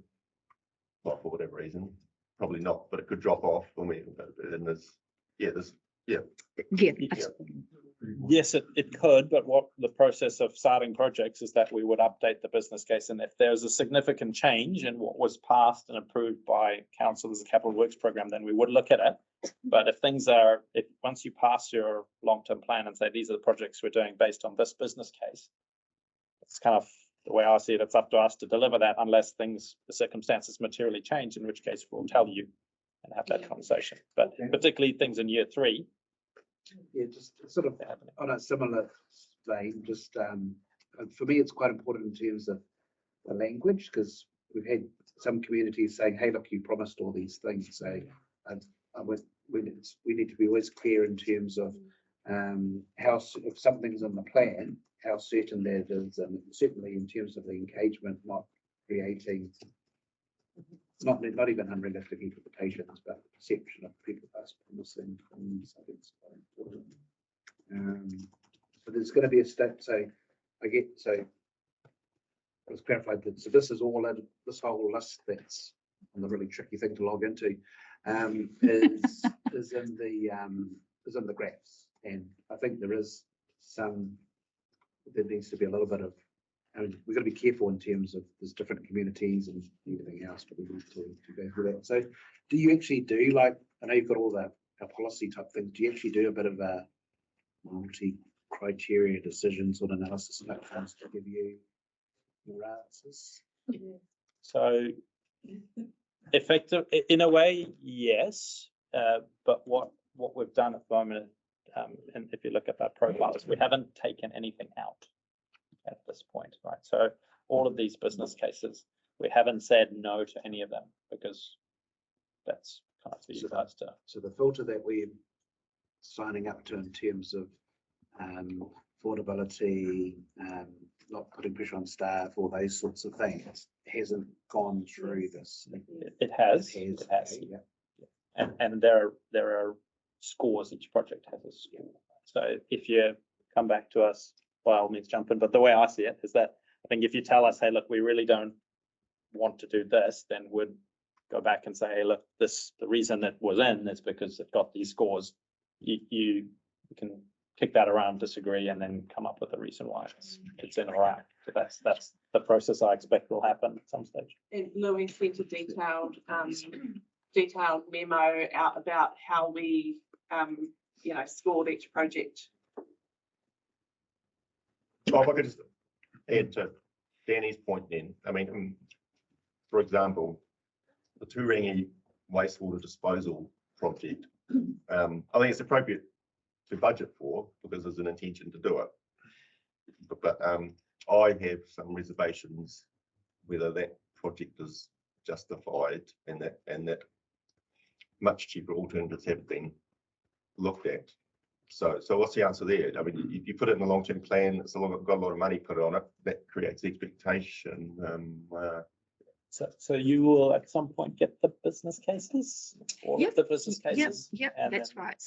well, for whatever reason, probably not, but it could drop off when we. And Yes, it could, but what the process of starting projects is that we would update the business case, and if there's a significant change in what was passed and approved by council as a capital works program, then we would look at it. But if once you pass your long-term plan and say these are the projects we're doing based on this business case, it's kind of the way I see it. It's up to us to deliver that unless the circumstances materially change, in which case we'll tell you and have that conversation. But particularly things in year 3. Yeah, just sort of on a similar vein, just for me, it's quite important in terms of the language, because we've had some communities saying, hey, look, you promised all these things. So we need to be always clear in terms of how, if something's in the plan, how certain that is, and certainly in terms of the engagement, not creating, not even unrealistic interpretations, but the perception of people us promising things. I think it's quite important. So there's going to be a step. So let's clarify that. So this is all in this whole list that's on the really tricky thing to log into, is in the graphs, and I think there needs to be a little bit of. I mean, we've got to be careful in terms of there's different communities and everything else, but we need to go through that. So do you actually do, like, I know you've got all our policy type things, do you actually do a bit of a multi-criteria decision sort of analysis platforms to give you your answers? So effective, in a way, yes, but what we've done at the moment, and if you look at that profile, is we haven't taken anything out at this point, right? So all of these business cases, we haven't said no to any of them, because that's kind of for you guys to. So the filter that we're signing up to in terms of affordability, not putting pressure on staff, all those sorts of things, hasn't gone through this. It has. Okay, yeah. And there are scores. Each project has a score. So if you come back to us, by all means jump in. But the way I see it is that a think if you tell us, hey, look, we really don't want to do this, then we'd go back and say, hey, look, this, the reason it was in is because it got these scores. You can kick that around, disagree, and then come up with a reason why it's in or out. So that's the process I expect will happen at some stage. And Louis sent a detailed memo out about how we, scored each project. Oh, if I could just add to Danny's point then, I mean, for example, the Turangi wastewater disposal project, I think it's appropriate to budget for because there's an intention to do it. But I have some reservations whether that project is justified and that much cheaper alternatives have been looked at. So what's the answer there? I mean, if you put it in the long-term plan, it's got a lot of money put on it. That creates expectation. So you will at some point get the business cases, all of the business cases. Yep, and that's then right.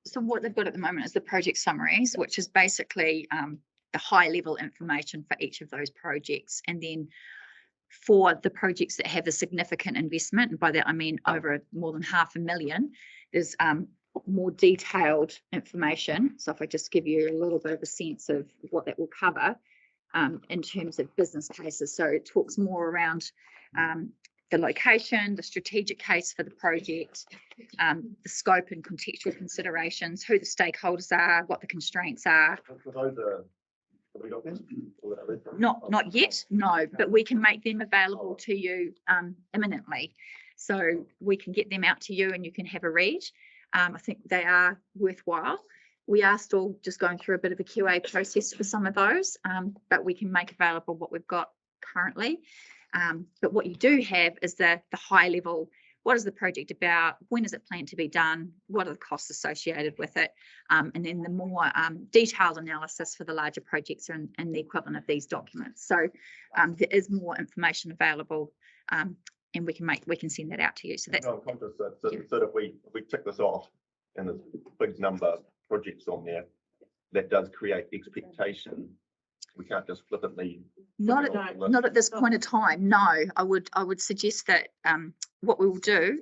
So what they've got at the moment is the project summaries, which is basically the high level information for each of those projects, and then for the projects that have a significant investment, and by that I mean over more than $500,000, there's more detailed information. So if I just give you a little bit of a sense of what that will cover in terms of business cases. So it talks more around the location, the strategic case for the project, the scope and contextual considerations, who the stakeholders are, what the constraints are. Have we got this? Not yet, no, but we can make them available to you imminently. So we can get them out to you and you can have a read. I think they are worthwhile. We are still just going through a bit of a QA process for some of those, but we can make available what we've got currently. But what you do have is the high level, what is the project about? When is it planned to be done? What are the costs associated with it? And then the more detailed analysis for the larger projects and the equivalent of these documents. So there is more information available, and we can send that out to you. So that's no, I'm conscious that if we tick this off and there's a big number of projects on there, that does create expectation. We can't just flippantly. not at this point in time. No, I would suggest that what we will do.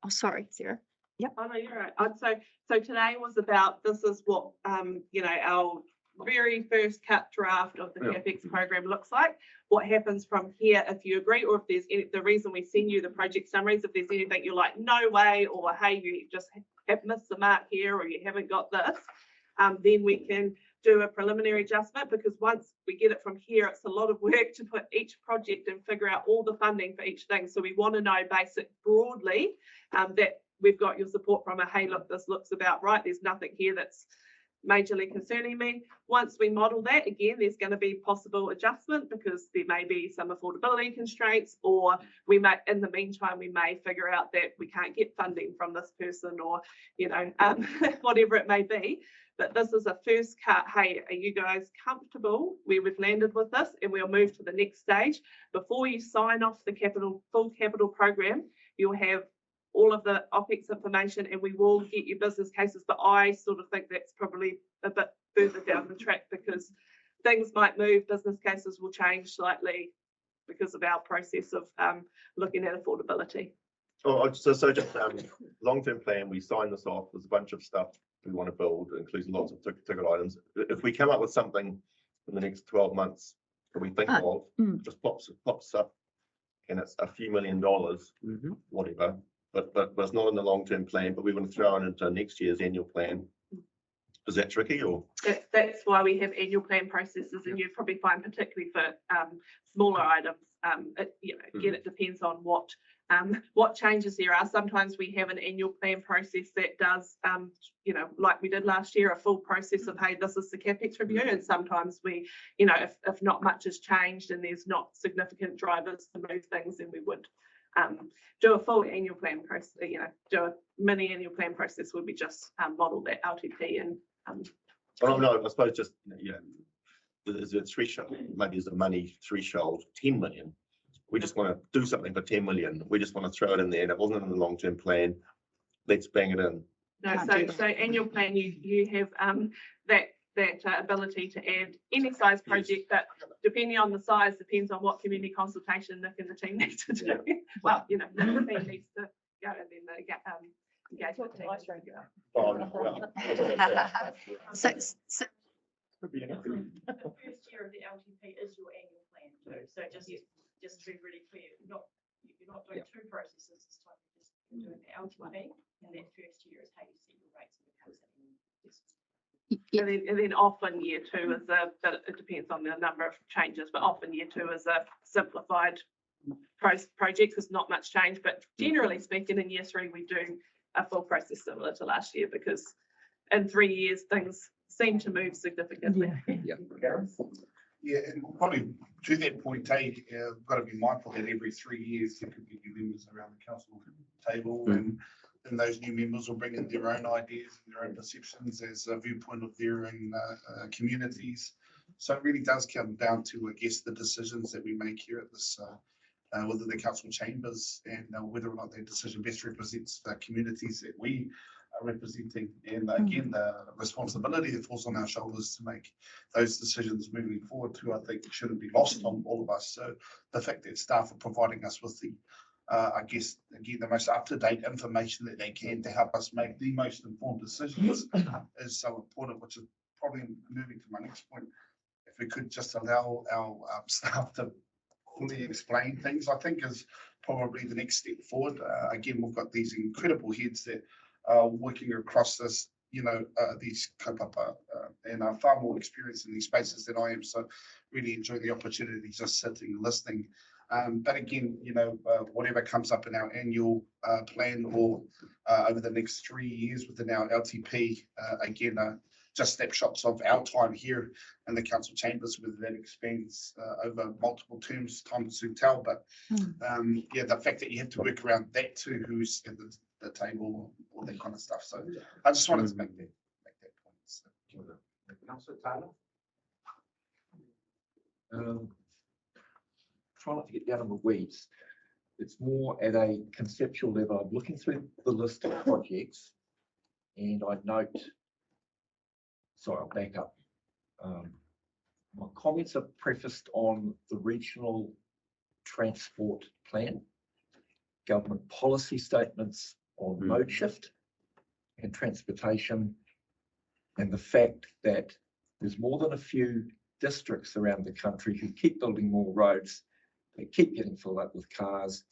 Oh, sorry, Sarah. Yep. Oh no, you're right. So today was about, this is what our very first cut draft of the CapEx program looks like. What happens from here if you agree, or if there's any, the reason we send you the project summaries, if there's anything you're like, no way, or hey, you just have missed the mark here, or you haven't got this, then we can do a preliminary adjustment, because once we get it from here, it's a lot of work to put each project and figure out all the funding for each thing. So we want to know basic broadly that we've got your support from a, hey, look, this looks about right. There's nothing here that's majorly concerning me. Once we model that, again, there's going to be possible adjustment because there may be some affordability constraints, or we may, in the meantime, we may figure out that we can't get funding from this person, or whatever it may be. But this is a first cut. Hey, are you guys comfortable where we've landed with this? And we'll move to the next stage. Before you sign off the full capital program, you'll have all of the OPEX information, and we will get you business cases. But I sort of think that's probably a bit further down the track, because things might move, business cases will change slightly because of our process of looking at affordability. Oh, so just long-term plan, we sign this off. There's a bunch of stuff we want to build, including lots of ticket items. If we come up with something in the next 12 months that we think of, just pops up, and it's a few $1 million, whatever. But it's not in the long-term plan, but we want to throw it into next year's annual plan. Is that tricky, or? That's why we have annual plan processes, and you'd probably find, particularly for smaller items, again, it depends on what changes there are. Sometimes we have an annual plan process that does, like we did last year, a full process of, hey, this is the CapEx review. And sometimes we, if not much has changed and there's not significant drivers to move things, then we would do a full annual plan process, do a mini annual plan process would be just model that LTP and. No, I suppose just, there's a threshold, maybe there's a money threshold, 10 million. We just want to do something for 10 million. We just want to throw it in there, and it wasn't in the long-term plan. Let's bang it in. No, so annual plan, you have that that ability to add any size project, but depending on the size, depends on what community consultation Nick and the team need to do. Well, you know, the team needs to go and then the engagement team. So Could be enough. The first year of the LTP is your annual plan too, so just to be really clear, you're not doing two processes this time, you're doing the LTP, and that first year is how you set your rates and becomes And then often year two is but it depends on the number of changes, but often year two is a simplified project, there's not much change, but generally speaking, in year three, we do a full process similar to last year, because in 3 years, things seem to move significantly. Yeah, and probably to that point, got to be mindful that every 3 years there could be new members around the council table, and those new members will bring in their own ideas and their own perceptions as a viewpoint of their own communities. So it really does come down to, I guess, the decisions that we make here at this, whether the council chambers, and whether or not that decision best represents the communities that we are representing. And again, the responsibility that falls on our shoulders to make those decisions moving forward too, I think shouldn't be lost on all of us. So the fact that staff are providing us with the, I guess, again, the most up-to-date information that they can to help us make the most informed decisions is so important, which is probably moving to my next point. If we could just allow our staff to fully explain things, I think is probably the next step forward. Again, we've got these incredible heads that are working across this, these kaupapa, and are far more experienced in these spaces than I am. So really enjoy the opportunity just sitting and listening. But again, whatever comes up in our annual plan or over the next 3 years within our LTP, again, just snapshots of our time here in the council chambers, whether that expands over multiple terms, time to tell. But yeah, the fact that you have to work around that too, who's at the table, all that kind of stuff. So I just wanted to make that point. So. Councillor Taylor. Try not to get down in the weeds. It's more at a conceptual level. I'm looking through the list of projects, and I note. Sorry, I'll back up. My comments are prefaced on the regional transport plan, government policy statements on mode shift and transportation, and the fact that there's more than a few districts around the country who keep building more roads, they keep getting filled up with cars,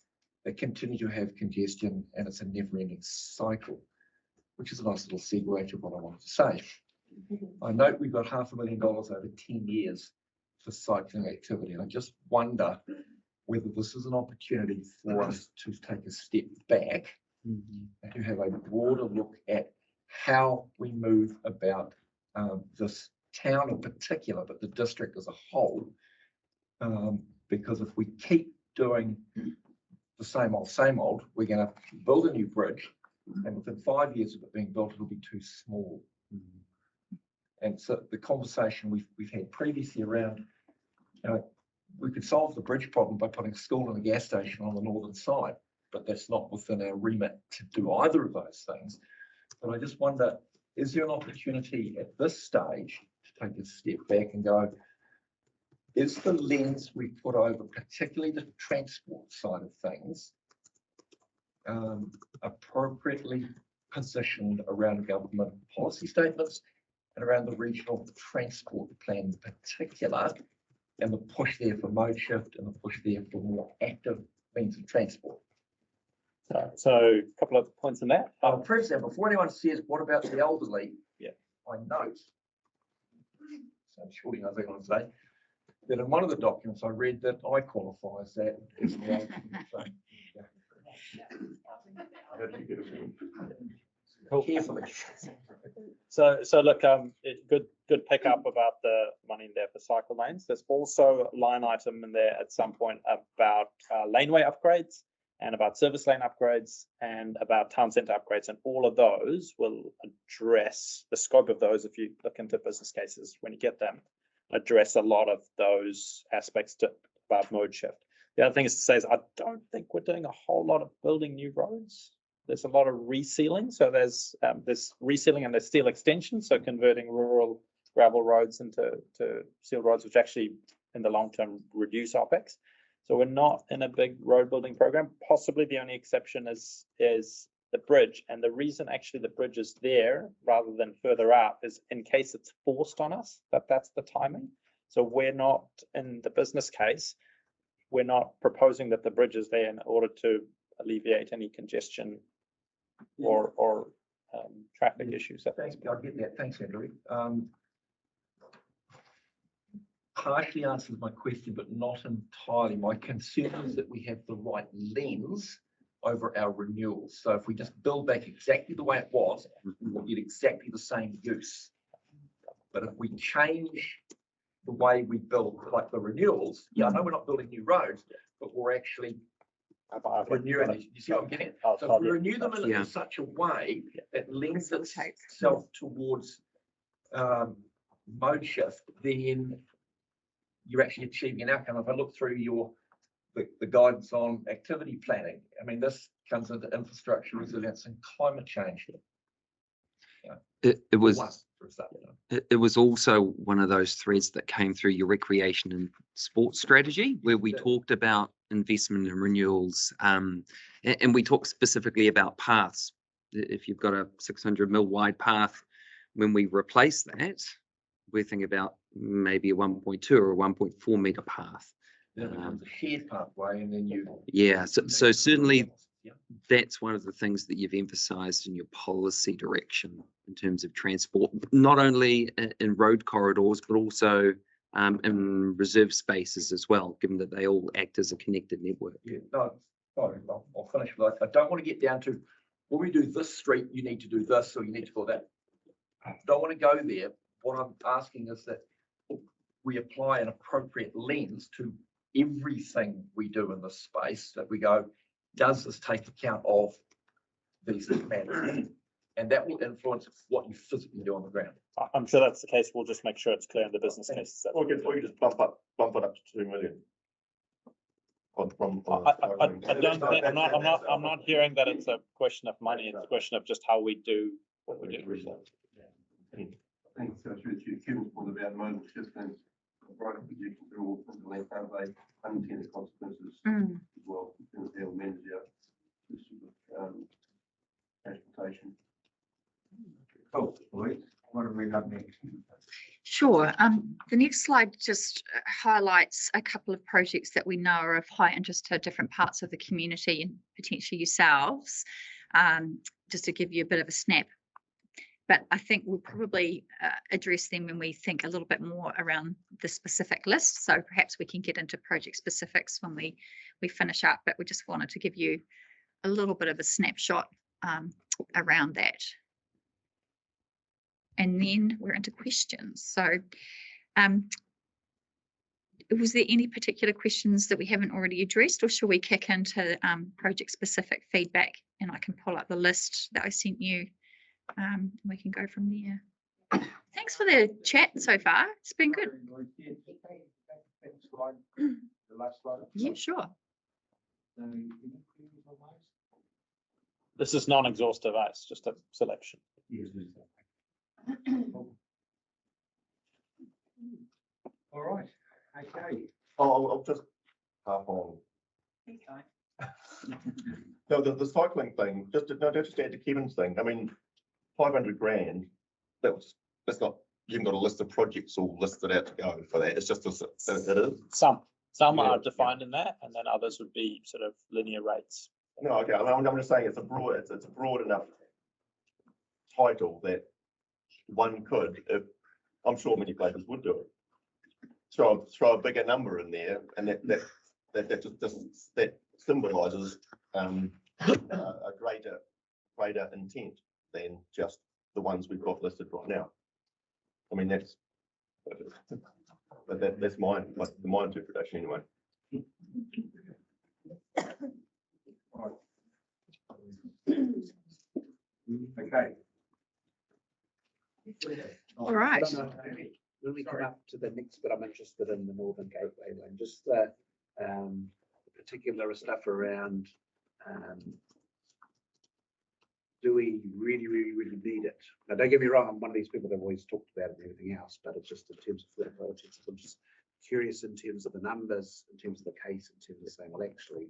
they continue to have congestion, and it's a never-ending cycle, which is a nice little segue to what I wanted to say. I note we've got $500,000 over 10 years for cycling activity. And I just wonder whether this is an opportunity for us to take a step back and to have a broader look at how we move about this town in particular, but the district as a whole. Because if we keep doing the same old, we're going to build a new bridge, and within 5 years of it being built, it'll be too small. And so the conversation we've had previously around, we could solve the bridge problem by putting a school and a gas station on the northern side, but that's not within our remit to do either of those things. But I just wonder, is there an opportunity at this stage to take a step back and go, is the lens we put over, particularly the transport side of things, appropriately positioned around government policy statements and around the regional transport plan in particular, and the push there for mode shift and the push there for more active means of transport? So a couple of points on that. First, before anyone says, what about the elderly? Yeah. I note, so surely knows what I'm going to say, that in one of the documents I read that I qualify as that. As the elderly. Cool. Carefully. So look, good pick up about the money in there for cycle lanes. There's also a line item in there at some point about laneway upgrades and about service lane upgrades and about town centre upgrades, and all of those will address the scope of those. If you look into business cases when you get them, address a lot of those aspects about mode shift. The other thing is to say is I don't think we're doing a whole lot of building new roads. There's a lot of resealing. So there's resealing and there's steel extension. So converting rural gravel roads into sealed roads, which actually in the long term reduce OPEX. So we're not in a big road building program. Possibly the only exception is the bridge. And the reason actually the bridge is there rather than further out is in case it's forced on us, that's the timing. So we're not in the business case, we're not proposing that the bridge is there in order to alleviate any congestion or traffic issues. Thanks, I get that. Thanks, Andrew. Partially answers my question, but not entirely. My concern is that we have the right lens over our renewals. So if we just build back exactly the way it was, we'll get exactly the same use. But if we change the way we build, like the renewals, I know we're not building new roads, but we're actually renewing. You see what I'm getting at? So if we renew them in such a way that lends itself towards mode shift, then you're actually achieving an outcome. If I look through the guidance on activity planning, I mean, this comes into infrastructure resilience and climate change. It was also one of those threads that came through your recreation and sports strategy, where we talked about investment and renewals, and we talked specifically about paths. If you've got a 600 mil wide path, when we replace that, we're thinking about maybe a 1.2 or a 1.4 meter path. Then it becomes a shared pathway, and then so certainly that's one of the things that you've emphasised in your policy direction in terms of transport, not only in road corridors, but also in reserve spaces as well, given that they all act as a connected network. I'll finish with that. I don't want to get down to, when we do this street, you need to do this, or you need to do that. I don't want to go there. What I'm asking is that we apply an appropriate lens to everything we do in this space, that we go, does this take account of these matters? And that will influence what you physically do on the ground. I'm sure that's the case. We'll just make sure it's clear in the business cases. Or you just bump it up to 2 million. I don't think, I'm not hearing that it's a question of money. It's a question of just how we do what we do. I think so through Kevin's point about modal shifting, right projections are all from the length, have they unintended consequences as well, in terms of how we manage this sort of transportation. Cool, what have we got next? Sure. The next slide just highlights a couple of projects that we know are of high interest to different parts of the community and potentially yourselves, just to give you a bit of a snap. But I think we'll probably address them when we think a little bit more around the specific list. So perhaps we can get into project specifics when we finish up, but we just wanted to give you a little bit of a snapshot around that. And then we're into questions. So was there any particular questions that we haven't already addressed, or shall we kick into project specific feedback, and I can pull up the list that I sent you? We can go from there. Thanks for the chat so far. It's been good. Yeah, sure. This is non-exhaustive, it's just a selection. All right, okay. I'll just half on. No, the cycling thing, just to add to Kevin's thing, I mean, 500 grand, that's not, you haven't got a list of projects all listed out to go for that. It's just it is. Some are defined in that, and then others would be sort of linear rates. No, okay. I'm just saying it's a broad enough title that one could, if I'm sure many places would do it. Throw a bigger number in there, and that symbolises a greater intent than just the ones we've got listed right now. I mean, that's my interpretation anyway. Okay. All right. When we come up to the next bit, I'm interested in the Northern Gateway one, just the particular stuff around do we really, really, really need it? Now, don't get me wrong, I'm one of these people that have always talked about it and everything else, but it's just in terms of affordability. I'm just curious in terms of the numbers, in terms of the case, in terms of saying, well, actually,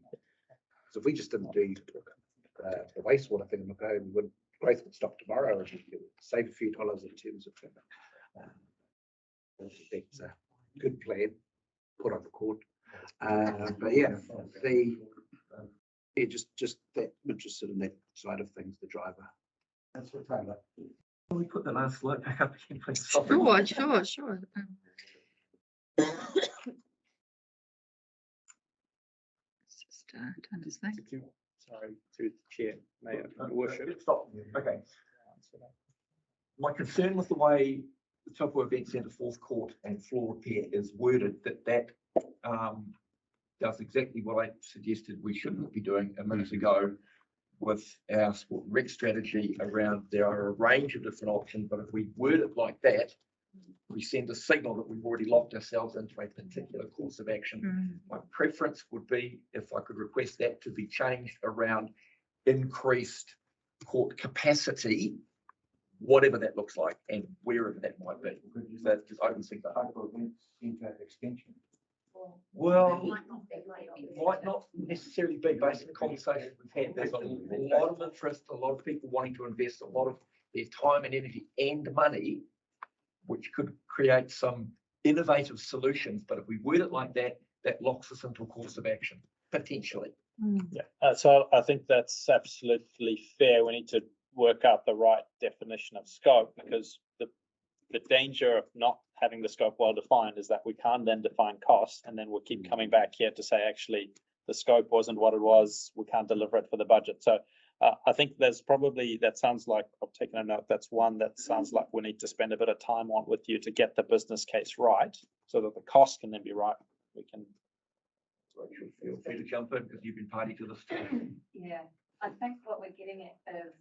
so if we just didn't do the wastewater thing, look, we wouldn't, growth would stop tomorrow, and we could save a few dollars in terms of that's a good plan, put on the court. But yeah, just that interested in that side of things, the driver. That's what Taylor. Can we put the last slide back up again, please? Sure. Just turn this thing. Sorry, through the chair, Mayor, Your Worship. Stop. Okay. My concern with the way the Taupo Event Centre fourth court and floor repair is worded, that does exactly what I suggested we shouldn't be doing a minute ago with our sport and rec strategy around, there are a range of different options, but if we word it like that, we send a signal that we've already locked ourselves into a particular course of action. My preference would be if I could request that to be changed around increased court capacity, whatever that looks like and wherever that might be. That just opens things up. Extension. Well, might not necessarily be based on the conversations we've had. There's a lot of interest, a lot of people wanting to invest a lot of their time and energy and money, which could create some innovative solutions. But if we word it like that, that locks us into a course of action, potentially. Yeah, so I think that's absolutely fair. We need to work out the right definition of scope, because the danger of not having the scope well defined is that we can't then define costs, and then we'll keep coming back here to say, actually, the scope wasn't what it was, we can't deliver it for the budget. So I think there's probably, that sounds like, I've taken a note, that's one that sounds like we need to spend a bit of time on with you to get the business case right, so that the cost can then be right. We can. Feel free to jump in, because you've been party to this too. Yeah, I think what we're getting at is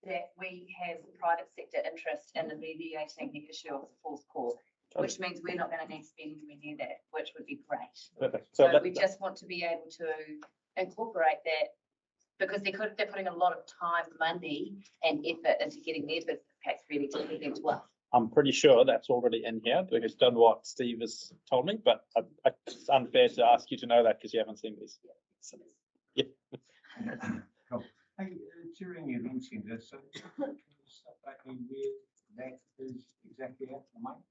that we have private sector interest in alleviating the issue of the fourth court, which means we're not going to need to spend anywhere near that, which would be great. Perfect. So we just want to be able to incorporate that, because they're putting a lot of time, money and effort into getting their business case ready to give them to us. I'm pretty sure that's already in here, because done what Steve has told me, but it's unfair to ask you to know that because you haven't seen this. So, yeah. Hey, during the event centre, so can you start back in where that is exactly at the moment?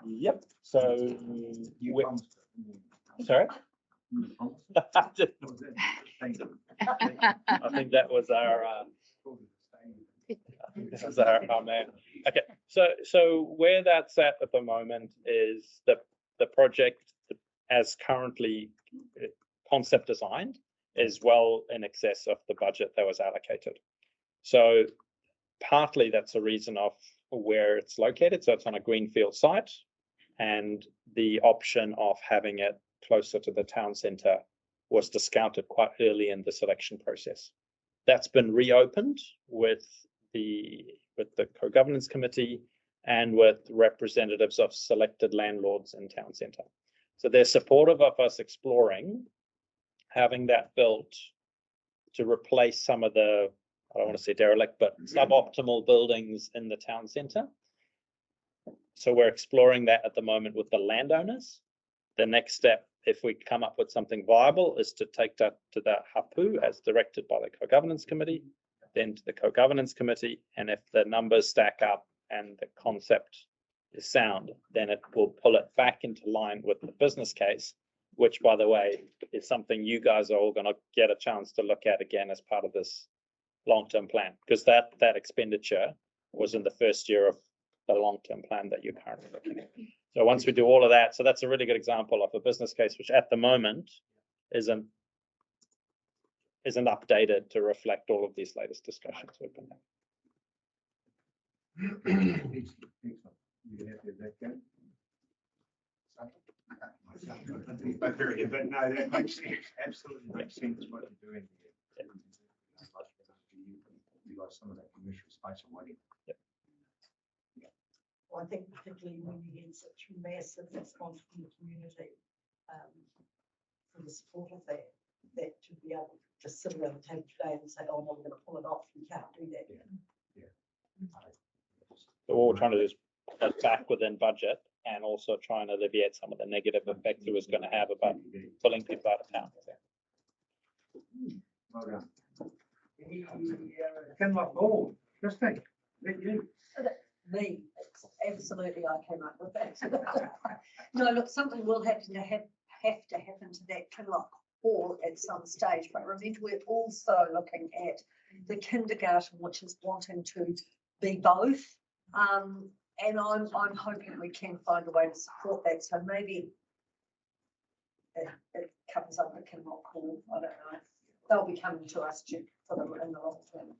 Yep. So You we- promised it. sorry. You promised I it. Was that- Thank you. think that was our. This is our man. Okay, so where that's at the moment is the project as currently concept designed is well in excess of the budget that was allocated. So partly that's a reason of where it's located. So it's on a greenfield site, and the option of having it closer to the town centre was discounted quite early in the selection process. That's been reopened with the co-governance committee and with representatives of selected landlords in town centre. So they're supportive of us exploring having that built to replace some of the, I don't want to say derelict, but suboptimal buildings in the town centre. So we're exploring that at the moment with the landowners. The next step, if we come up with something viable, is to take that to the hapu as directed by the co-governance committee, then to the co-governance committee. And if the numbers stack up and the concept is sound, then it will pull it back into line with the business case, which, by the way, is something you guys are all going to get a chance to look at again as part of this long-term plan, because that expenditure was in the first year of the long-term plan that you're currently looking at. So once we do all of that, so that's a really good example of a business case, which at the moment isn't updated to reflect all of these latest discussions we've been having. You happy with that, Gary? But no, that makes sense. Absolutely makes sense what you're doing here. You got some of that commercial space already. Well, I think particularly when you get such massive response from the community for the support of that, that to be able to sit around the table today and say, oh, no, we're gonna pull it off, you can't do that. So what we're trying to do is put that back within budget and also trying to alleviate some of the negative effects it was going to have about pulling people out of town. Well done. Come on board, Christine, let you. Me, it's absolutely, I came up with that. No, look, something will have to happen to that Kinloch Hall at some stage, but remember, we're also looking at the kindergarten, which is wanting to be both. And I'm hoping we can find a way to support that, so maybe it comes under Kinloch Hall, I don't know. They'll be coming to us for them in the long term.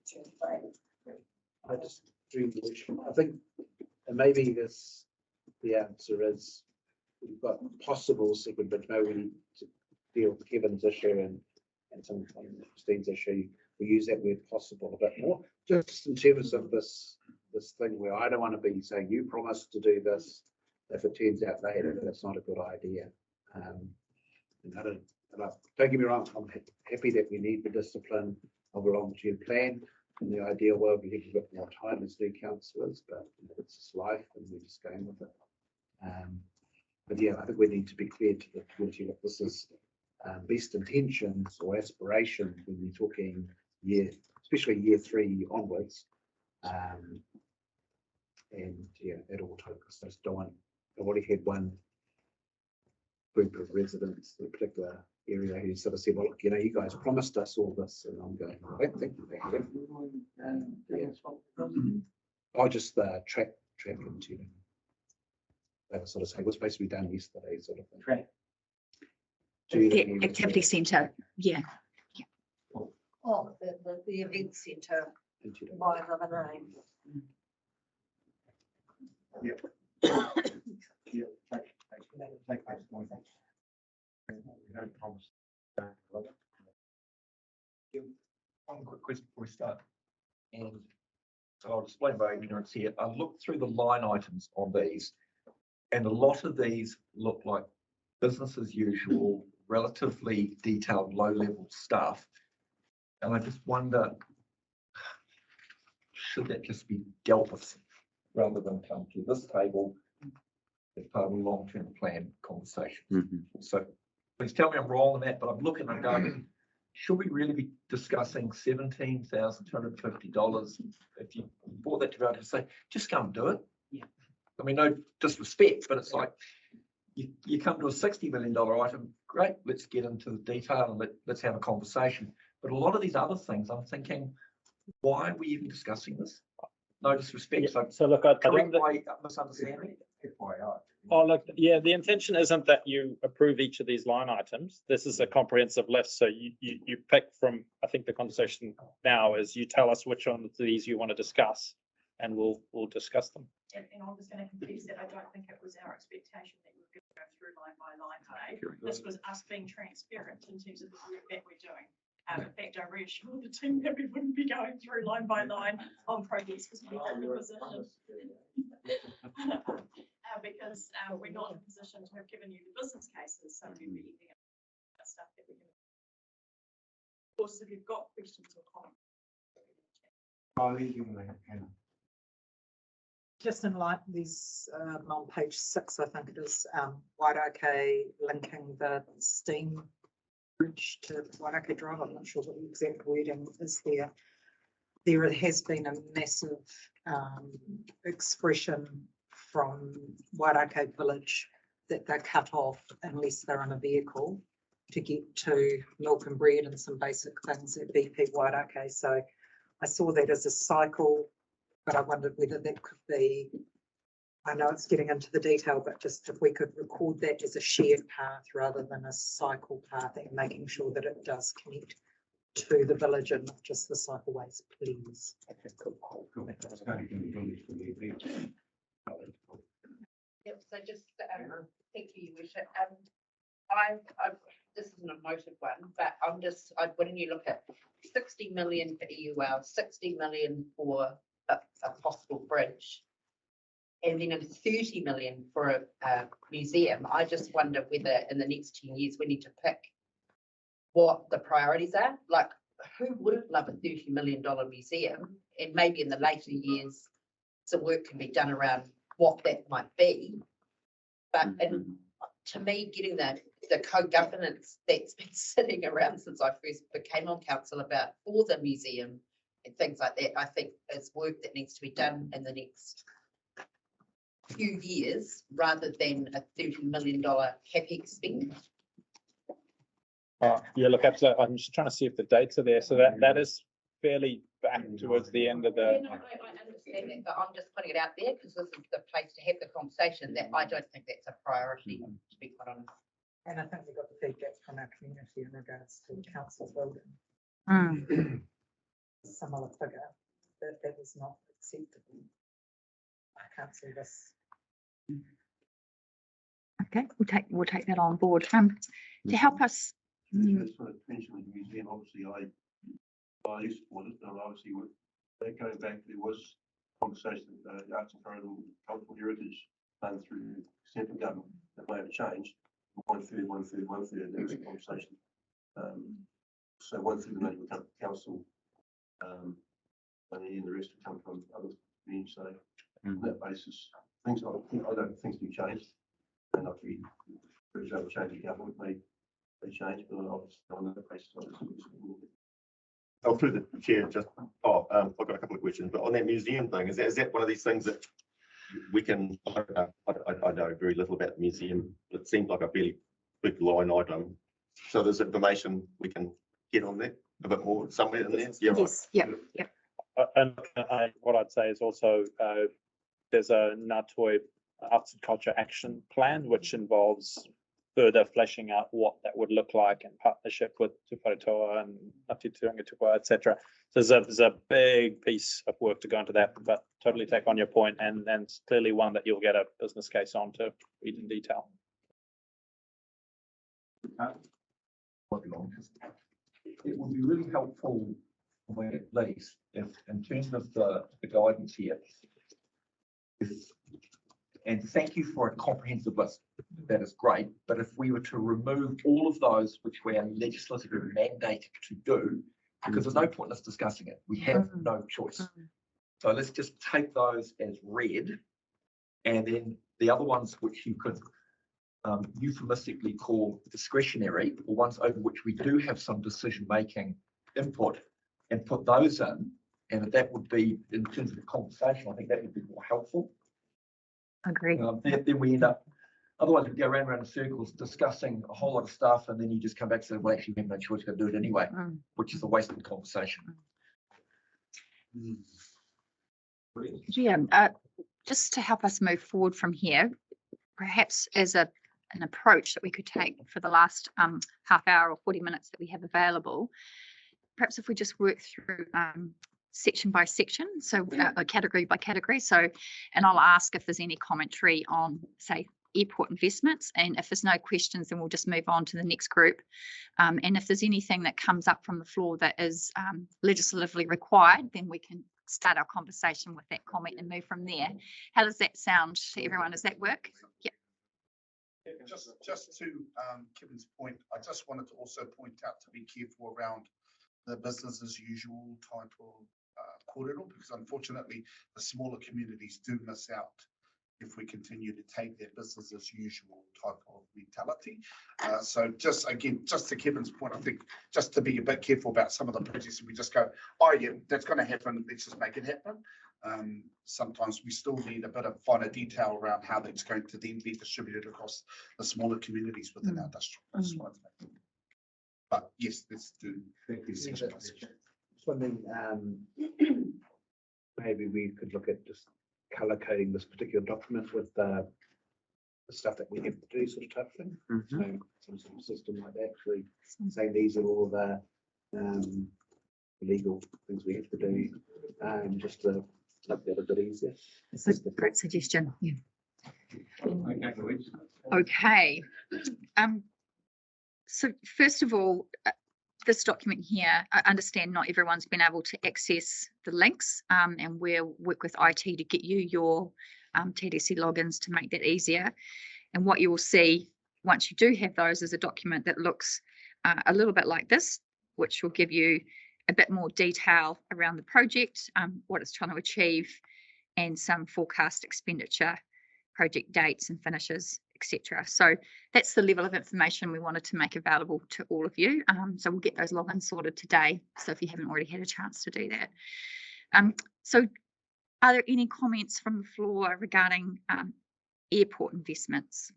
I just dream the wish. I think, and maybe the answer is we've got possible second, but no, we need to deal with Kevin's issue and some Christine's issue. We use that word possible a bit more, just in terms of this thing where I don't want to be saying you promised to do this if it turns out later that it's not a good idea. And don't get me wrong, I'm happy that we need the discipline of a long-term plan. In the ideal world, we have a bit more time as new councillors, but it's just life and we're just going with it. But yeah, I think we need to be clear to the community that this is best intentions or aspirations when we're talking especially year 3 onwards. And yeah, at all times, I just don't want, I've already had one group of residents in a particular area who sort of said, well, look, you guys promised us all this, and I'm going, thank you. I just track into them. They were sort of saying, what's supposed to be done yesterday, sort of thing. Track. The activity centre, yeah. Oh, the event centre by another name. Yep. Yeah, take that point. We don't promise. One quick question before we start. And so I'll explain my ignorance here. I looked through the line items on these, and a lot of these look like business as usual, relatively detailed, low-level stuff. And I just wonder, should that just be dealt with rather than come to this table as part of a long-term plan conversation? So please tell me I'm wrong on that, but I'm looking and going, should we really be discussing $17,250 if you brought that to be able to say, just come and do it? Yeah. I mean, no disrespect, but it's like you come to a $60 million item, great, let's get into the detail and let's have a conversation. But a lot of these other things, I'm thinking, why are we even discussing this? No disrespect. So look, I correct think my misunderstanding. Oh, look, yeah, the intention isn't that you approve each of these line items. This is a comprehensive list. So you pick from, I think the conversation now is you tell us which one of these you want to discuss and we'll discuss them. And I'm just going to confess that I don't think it was our expectation that we were going to go through line by line today. This was us being transparent in terms of the work that we're doing. In fact, I reassured the team that we wouldn't be going through line by line on projects because we're not in a position. Because we're not in a position to have given you the business cases, so we'd be eating that stuff that we can. Of course, if you've got questions or comments. Just in light, these on page 6, I think it is, Wairake linking the steam bridge to Wairake Drive. I'm not sure what the exact wording is there. There has been a massive expression from Wairake Village that they're cut off unless they're in a vehicle to get to milk and bread and some basic things at BP Wairake. So I saw that as a cycle, but I wondered whether that could be, I know it's getting into the detail, but just if we could record that as a shared path rather than a cycle path and making sure that it does connect to the village and not just the cycleways, please. Okay, cool. Yep, so just, thank you, Your Worship. This is an emotive one, but when you look at 60 million for EUL, 60 million for a possible bridge, and then 30 million for a museum, I just wonder whether in the next 10 years we need to pick what the priorities are. Like, who wouldn't love a $30 million museum? And maybe in the later years, some work can be done around what that might be. But and to me, getting the co-governance that's been sitting around since I first became on council about for the museum and things like that, I think is work that needs to be done in the next few years rather than a $30 million capex spend. Yeah, look, absolutely. I'm just trying to see if the dates are there. So that is fairly back towards the end of the. Yeah, no, I understand that, but I'm just putting it out there because this is the place to have the conversation that I don't think that's a priority, to be quite honest. And I think we got the feedback from our community in regards to council's building. Similar figure, that was not acceptable. I can't see this. Okay, we'll take that on board. To help us. That's what I mentioned with the museum, obviously I support it, and obviously with that going back, there was conversation, the arts and cultural heritage done through central government that may have changed. 1/3, 1/3, 1/3, that was a conversation. So 1/3 of the money would come from council, and then the rest would come from other means. So on that basis, I don't think things do change. And not be change the government may change, but obviously on that basis. Oh, through the chair, just, I've got a couple of questions, but on that museum thing, is that one of these things that we can, I know very little about the museum, but it seems like a fairly big line item. So there's information we can get on that a bit more somewhere in there? Yeah, Yes, right. yeah. And what I'd say is also there's a Ngātoi Arts and Culture Action Plan, which involves further fleshing out what that would look like in partnership with Te Wharetoa and Ngāti Turangi, etc. So there's a big piece of work to go into that, but totally take on your point, and it's clearly one that you'll get a business case on to read in detail. It would be really helpful, for me at least, if in terms of the guidance here, and thank you for a comprehensive list, that is great, but if we were to remove all of those which we are legislatively mandated to do, because there's no point in us discussing it, we have no choice. So let's just take those as read, and then the other ones which you could euphemistically call discretionary, or ones over which we do have some decision-making input, and put those in, and that would be, in terms of the conversation, I think that would be more helpful. Agree. Then we end up, otherwise we go round in circles discussing a whole lot of stuff, and then you just come back and say, well, actually we have no choice, we've got to do it anyway, which is a waste of the conversation. Yeah, just to help us move forward from here, perhaps as an approach that we could take for the last half hour or 40 minutes that we have available, perhaps if we just work through section by section, so category by category. So, and I'll ask if there's any commentary on, say, airport investments, and if there's no questions, then we'll just move on to the next group. And if there's anything that comes up from the floor that is legislatively required, then we can start our conversation with that comment and move from there. How does that sound to everyone? Does that work? Yeah. Just to Kevin's point, I just wanted to also point out to be careful around the business as usual type of corridor, because unfortunately the smaller communities do miss out if we continue to take that business as usual type of mentality. So just again, just to Kevin's point, I think just to be a bit careful about some of the projects, and we just go, oh yeah, that's going to happen, let's just make it happen. Sometimes we still need a bit of finer detail around how that's going to then be distributed across the smaller communities within our district. That's what I think. But yes, let's do. Thank you. Something, maybe we could look at just color coding this particular document with the stuff that we have to do, sort of type thing. So some sort of system like that, actually saying these are all the legal things we have to do, just to make that a bit easier. That's a great suggestion. Yeah. Okay. So first of all, this document here, I understand not everyone's been able to access the links, and we'll work with IT to get you your TDC logins to make that easier. And what you will see once you do have those is a document that looks a little bit like this, which will give you a bit more detail around the project, what it's trying to achieve, and some forecast expenditure, project dates and finishes, etc. So that's the level of information we wanted to make available to all of you. So we'll get those logins sorted today. So if you haven't already had a chance to do that. So are there any comments from the floor regarding airport investments?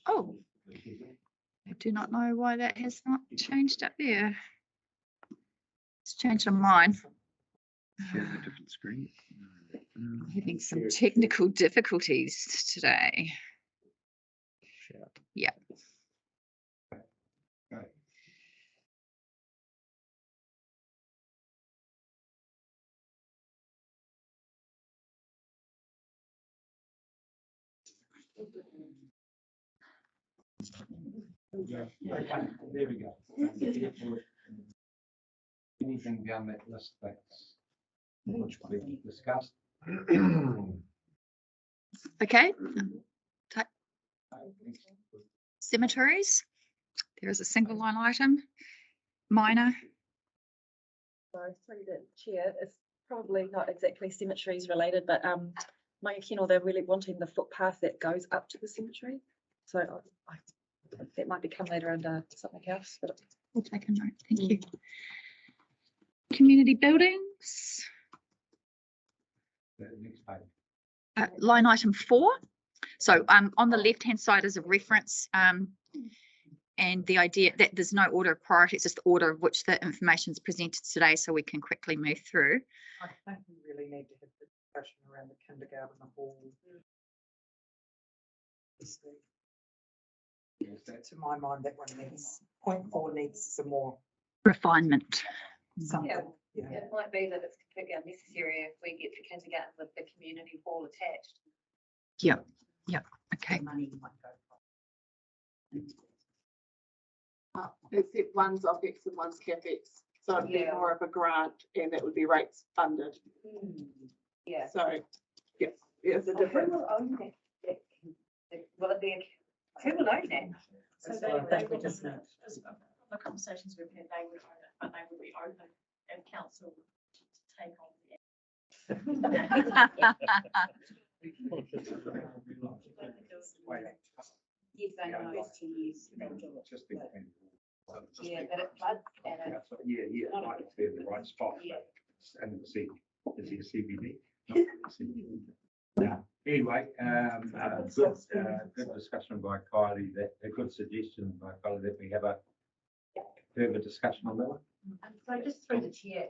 Oh, I do not know why that has not changed up there. It's changed on mine. Share a different screen. I'm having some technical difficulties today. Yeah. There we go. Anything down that list that's which we discussed? Okay. Cemeteries. There is a single line item. Minor. So through the chair, it's probably not exactly cemeteries related, but Mangakino, they're really wanting the footpath that goes up to the cemetery. So that might become later under something else, but We'll take a note. Thank you. Community buildings. Next page. Line item 4. So on the left hand side is a reference, and the idea that there's no order of priority, it's just the order of which the information is presented today, so we can quickly move through. I think we really need to have the discussion around the kindergarten hall. To my mind, that one needs, point 4 needs some more Refinement. something. Yeah. It might be that it's completely unnecessary if we get to kindergarten with the community hall attached. Yep. Yep. Okay. Money might go. Except one's OPEX and one's CapEx. So it'd be more of a grant and that would be rates funded. Yeah. So, yes, there's a difference. Who will own that? Will it be, who will own that? So That's they, what I they think we would just just, need. the conversations we've had, they would own it, but they would be open and council to take on Yes, I know. Just the- Yeah, but it floods and it. Yeah, Not a- right, it's there, the right spot. Yeah. And the C, is he a CBD? Now, anyway, good discussion by Kylie, that, a good suggestion by Kylie that we have a further discussion on that one. So just through the chair,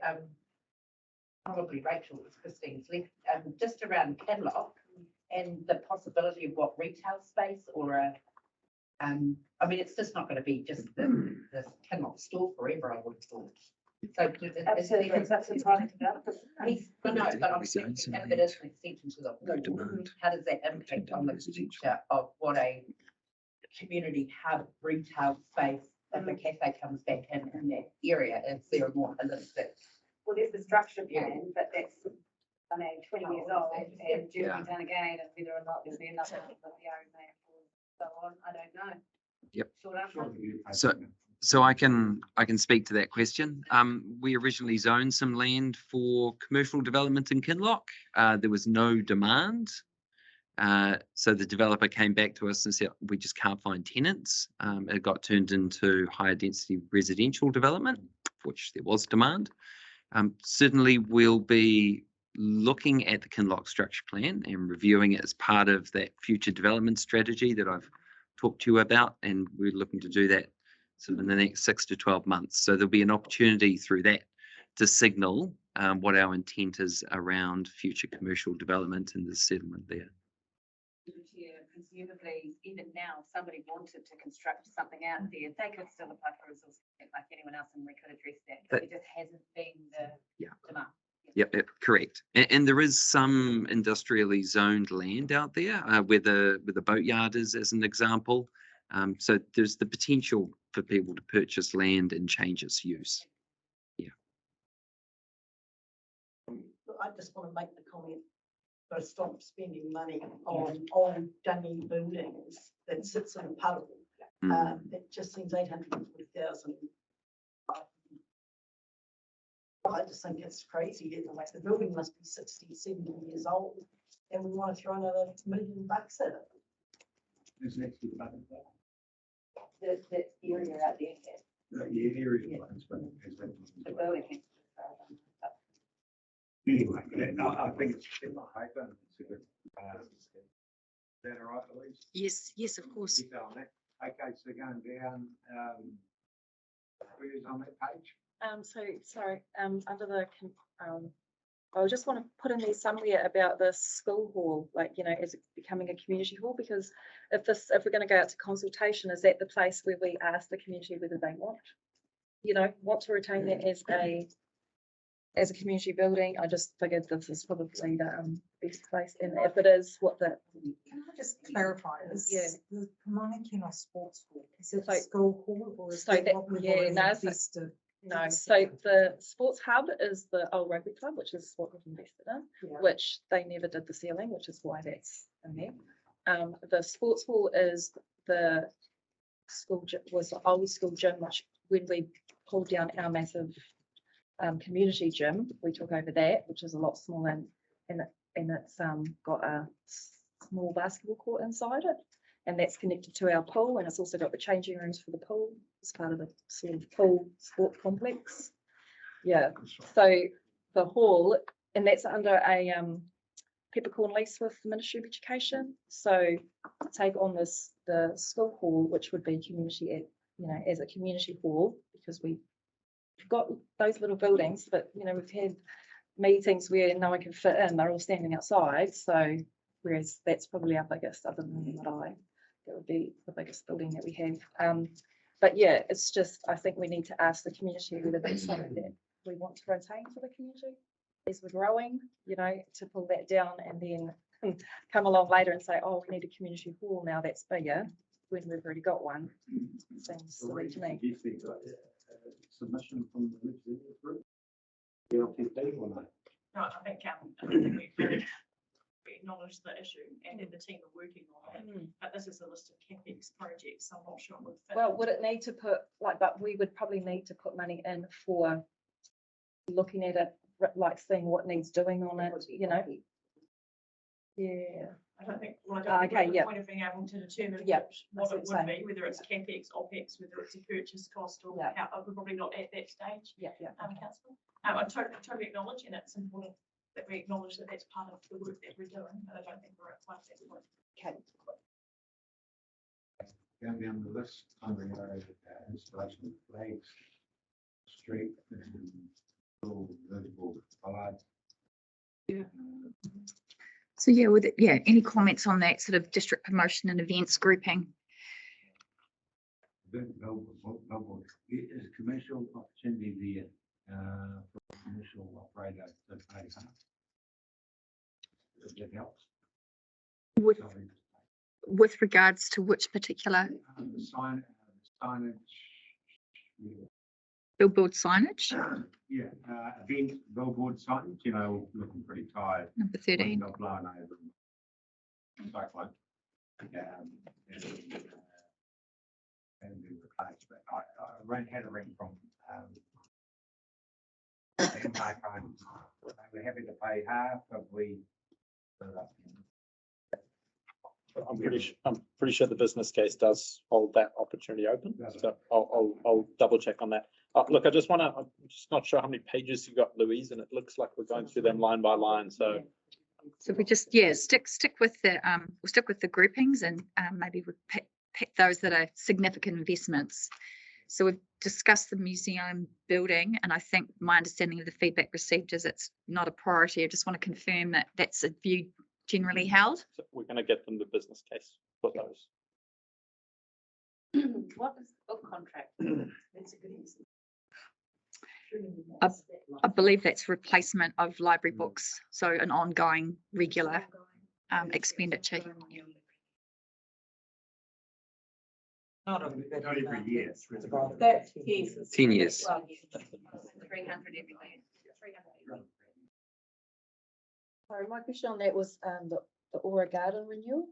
probably Rachel, it's Christine's left, just around Cadlock and the possibility of what retail space or a, I mean, it's just not going to be just the Cadlock store forever, I would have thought. So Absolutely, because that's entirely developed. I know, but I'm thinking if it is an extension to the hall, how does that impact on the future of what a community hub retail space, if a cafe comes back in that area, is there more holistic? Well, there's the structure plan, but that's, I know, 20 years old and due to be done again, and whether or not there'll be another with the area or so on, I don't know. Yep. Short answer. So I can speak to that question. We originally zoned some land for commercial development in Kinloch. There was no demand. So the developer came back to us and said, we just can't find tenants. It got turned into higher density residential development, for which there was demand. Certainly we'll be looking at the Kinloch structure plan and reviewing it as part of that future development strategy that I've talked to you about. And we're looking to do that sort of in the next 6 to 12 months. So there'll be an opportunity through that to signal what our intent is around future commercial development and the settlement there. Presumably, even now, somebody wanted to construct something out there, they could still apply for resource like anyone else and we could address that. But it just hasn't been the demand. Yep, correct. And there is some industrially zoned land out there where the boatyard is, as an example. So there's the potential for people to purchase land and change its use. Yeah. I just want to make the comment to stop spending money on old dungy buildings that sits in a puddle. It just seems 840,000. I just think it's crazy. Like the building must be 60, 70 years old, and we want to throw another $1 million at it. Who's next to the The area out there, Yeah, area. Yeah. the building. Anyway, I think it's in my paper. It's a good, is that all right, Louise? Yes, of course. Detail on that. Okay, so going down, where's on that page? Under the, I just want to put in there somewhere about the school hall, like, you know, as it becoming a community hall, because if we're going to go out to consultation, is that the place where we ask the community whether they want to retain that as a community building? I just figured this is probably the best place, and if it is, what the. Can I just clarify this? Yeah. The Mangakino Sports Hall, is it So- a school hall or is so that that- what we've yeah, already no, so- invested? No, so the sports hub is the old rugby club, which is what we've invested in, Yeah. which they never did the ceiling, which is why that's in there. The sports hall is the school, was the old school gym, which when we pulled down our massive community gym, we took over that, which is a lot smaller, and it's got a small basketball court inside it, and that's connected to our pool, and it's also got the changing rooms for the pool as part of the sort of pool sport complex. Yeah, so the hall, and that's under a peppercorn lease with the Ministry of Education. So to take on the school hall, which would be community, as a community hall, because we've got those little buildings, but we've had meetings where no one can fit in, they're all standing outside. So whereas that's probably our biggest, other than the Marae, that would be the biggest building that we have. But yeah, it's just, I think we need to ask the community whether that's something that we want to retain for the community as we're growing, to pull that down and then come along later and say, oh, we need a community hall now that's bigger when we've already got one. Seems silly to me. Submission from the representative group? LTD or not? No, I think we acknowledge the issue and that the team are working on it, but this is a list of CapEx projects, so I'm not sure it would fit. Well, would it need to put, but we would probably need to put money in for looking at it, like seeing what needs doing on it, Yeah. I don't think, well, I don't think Okay, the yeah. point of being able to determine Yeah, what it that's would what I'm be, whether it's CapEx, OpEx, whether it's a purchase cost or Yeah. how, we're probably not at that stage, Yeah. councillor. I totally acknowledge, and it's important that we acknowledge that that's part of the work that we're doing, but I don't think we're at quite that point. Okay. Going down the list, under installation of flags, street, and all visible bollards. So any comments on that sort of district promotion and events grouping? Billboard, is a commercial opportunity there, for a commercial operator to pay half? Does that help? With regards to which particular The signage. Yeah. billboard signage? Yeah, event billboard signage, looking pretty tired. Number 13. Got blown over. Cyclone. And been replaced, but I had a ring from, we're happy to pay half, but we. I'm pretty sure the business case does hold that opportunity open. So I'll double check on that. Look, I'm just not sure how many pages you got, Louise, and it looks like we're going through them line by line. So We just stick with the we'll stick with the groupings, and maybe we pick those that are significant investments. So we've discussed the museum building, and I think my understanding of the feedback received is it's not a priority. I just want to confirm that that's a view generally held. so we're going to get them the business case for those. What is the book contract? That's a good answer. I believe that's replacement of library books, so an ongoing regular expenditure. Not every year. It's about That 10 is. 10 years. 300 every year. Sorry, my question on that was the Aura Garden renewal.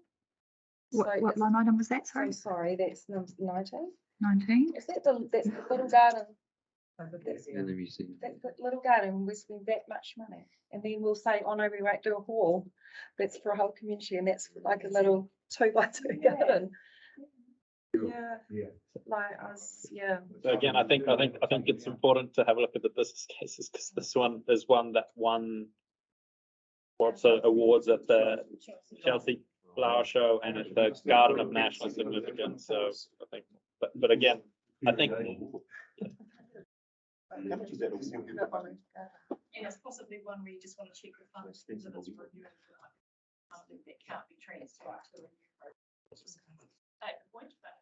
What it's- line item was that? I'm Sorry, sorry, that's number 19. 19. Is that that's the little garden? In the museum. That's the little garden, we spend that much money. And then we'll say, oh no, we won't do a hall. That's for a whole community and that's like a little 2x2 garden. Yeah. Yeah. Like us, yeah. So again, I think it's important to have a look at the business cases because this one is one that won awards at the Chelsea Flower Show and at the Garden of National Significance. So I think, but again, I think. And it's possibly one where you just want to check the funds because of its review. Something that can't be transferred to a new project. Point, but.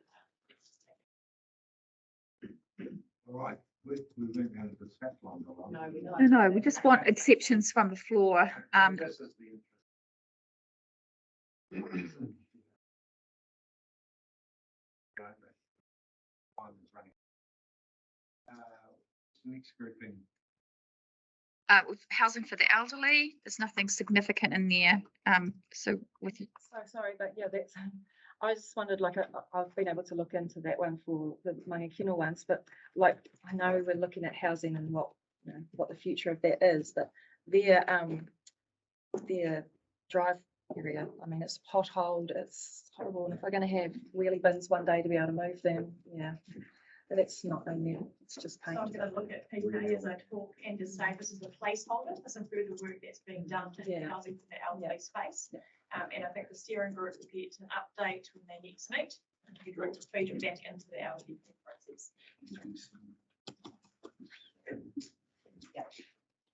All right, we're moving on to the step line. No, we're not. No, we just want exceptions from the floor. This is the Time is running. Next grouping. With housing for the elderly, there's nothing significant in there. So with So sorry, but yeah, that's, I just wondered, like, I've been able to look into that one for the Mangakino ones, but like, I know we're looking at housing and what, you know, what the future of that is, but their drive area, I mean, it's potholed, it's horrible, and if we're gonna have wheelie bins one day to be able to move them, yeah, but it's not in there, it's just So paint. I'm going to look at PK as I talk and just say this is a placeholder for some further work that's being done to Yeah. housing for the elderly space. And I think the steering group will get an update when they next meet and feed it back into the elderly process.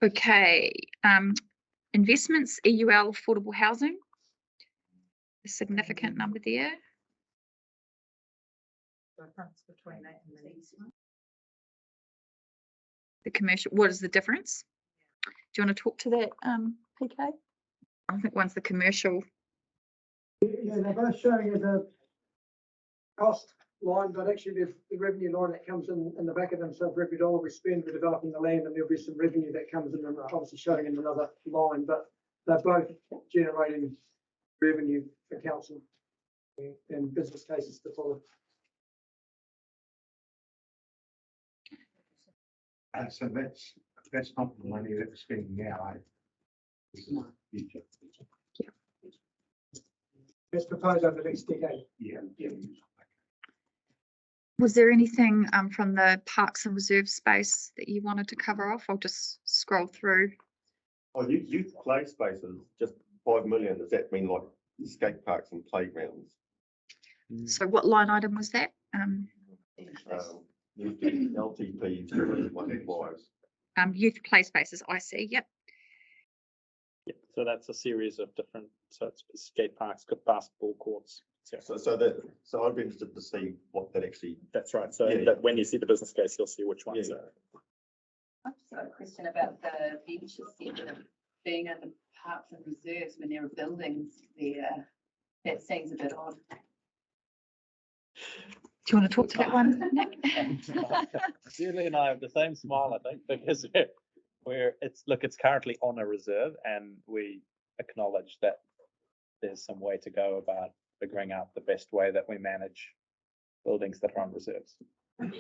okay, investments, EUL affordable housing. A significant number there. Difference between that and the next one. The commercial, what is the difference? Do you want to talk to that, PK? I think one's the commercial. Yeah, they're both showing as a cost line, but actually there's the revenue line that comes in the back of them. So for every dollar we spend, we're developing the land and there'll be some revenue that comes in and obviously showing in another line, but they're both generating revenue for council and business cases to follow. So that's not the money that we're spending now, eh? This is future. It's proposed over the next decade. Yeah. Was there anything from the parks and reserve space that you wanted to cover off? I'll just scroll through. Oh, youth play spaces, just 5 million. Does that mean like skate parks and playgrounds? So what line item was that? LTP 125. Youth play spaces, I see, yep. Yeah, so that's a series of different, so it's skate parks, got basketball courts. So I'd be interested to see what that actually. That's right. So Yeah. that when you see the business case, you'll see which ones Yeah. are. I've just got a question about the benches being in the parks and reserves when there are buildings there. That seems a bit odd. Do you want to talk to that one, Nick? Julie and I have the same smile, I think, because it's currently on a reserve and we acknowledge that there's some way to go about figuring out the best way that we manage buildings that are on reserves. Very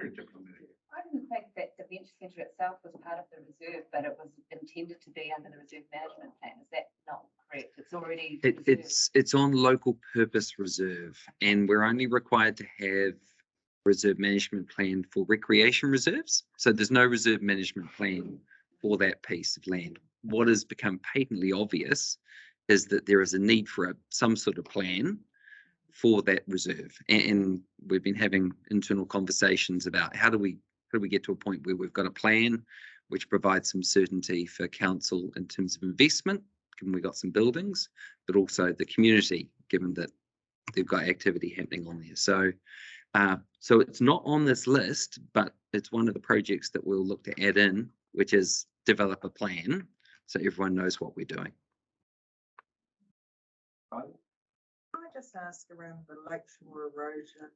diplomatic. I didn't think that the venture centre itself was part of the reserve, but it was intended to be under the reserve management plan. Is that not correct? It's already. It's on local purpose reserve, and we're only required to have reserve management plan for recreation reserves. So there's no reserve management plan for that piece of land. What has become patently obvious is that there is a need for some sort of plan for that reserve, and we've been having internal conversations about how do we get to a point where we've got a plan which provides some certainty for council in terms of investment, given we've got some buildings, but also the community, given that they've got activity happening on there. So it's not on this list, but it's one of the projects that we'll look to add in, which is develop a plan so everyone knows what we're doing. Can I just ask around the lakeshore erosion?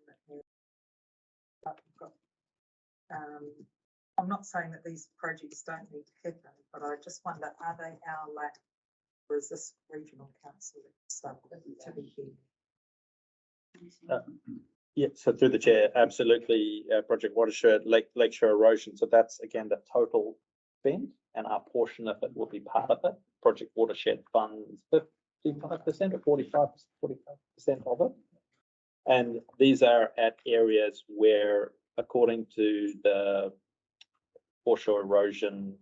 I'm not saying that these projects don't need to happen, but I just wonder, are they our lack? Or is this regional council stuff to be here? Yeah, so through the chair, absolutely, Project Watershed, Lakeshore Erosion, so that's again the total spend, and our portion of it will be part of it. Project Watershed funds 55% or 45% of it. And these are at areas where, according to the foreshore erosion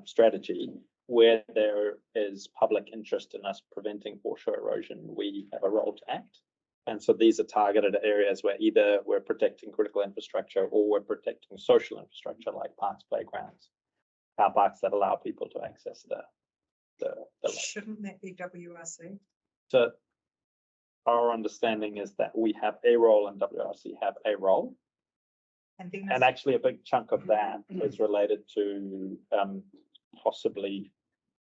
strategy, where there is public interest in us preventing foreshore erosion, we have a role to act. And so these are targeted areas where either we're protecting critical infrastructure or we're protecting social infrastructure like parks, playgrounds, car parks that allow people to access the lake. Shouldn't that be WRC? So our understanding is that we have a role and WRC have a role. And actually a big chunk of that is related to possibly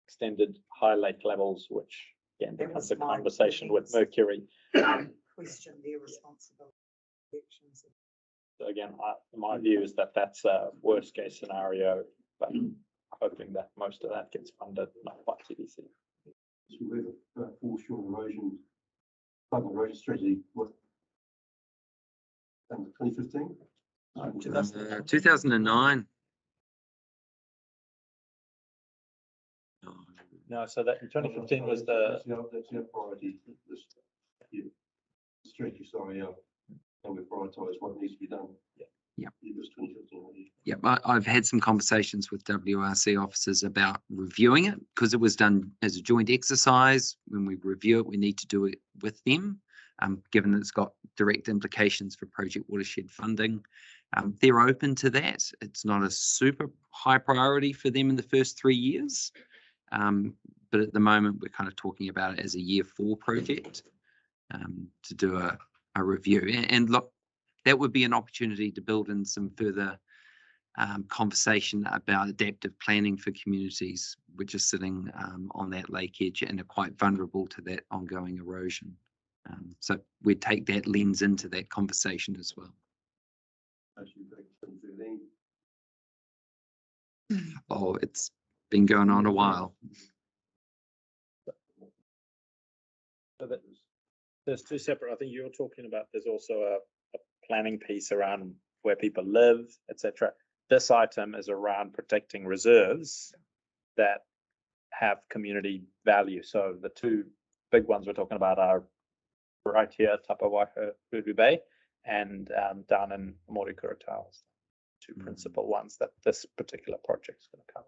extended high lake levels, which again becomes a conversation with Mercury. Question their responsibility. So again, my view is that that's a worst case scenario, but hoping that most of that gets funded, not by TDC. So we have a foreshore erosion, flood erosion strategy, what? 2015? 2009. No, so that in 2015 was the. That's our priority. This strategy, sorry, and we prioritise what needs to be done. Yeah. It was 2015. Yeah, I've had some conversations with WRC officers about reviewing it because it was done as a joint exercise. When we review it, we need to do it with them, given that it's got direct implications for Project Watershed funding. They're open to that. It's not a super high priority for them in the first 3 years. But at the moment, we're kind of talking about it as a year 4 project to do a review. And look, that would be an opportunity to build in some further conversation about adaptive planning for communities which are sitting on that lake edge and are quite vulnerable to that ongoing erosion. So we'd take that lens into that conversation as well. Oh, it's been going on a while. So there's two separate, I think you're talking about, there's also a planning piece around where people live, etc. This item is around protecting reserves that have community value. So the two big ones we're talking about are right here, Taupō Bay and down in Morikura Towers. Two principal ones that this particular project is going to cover.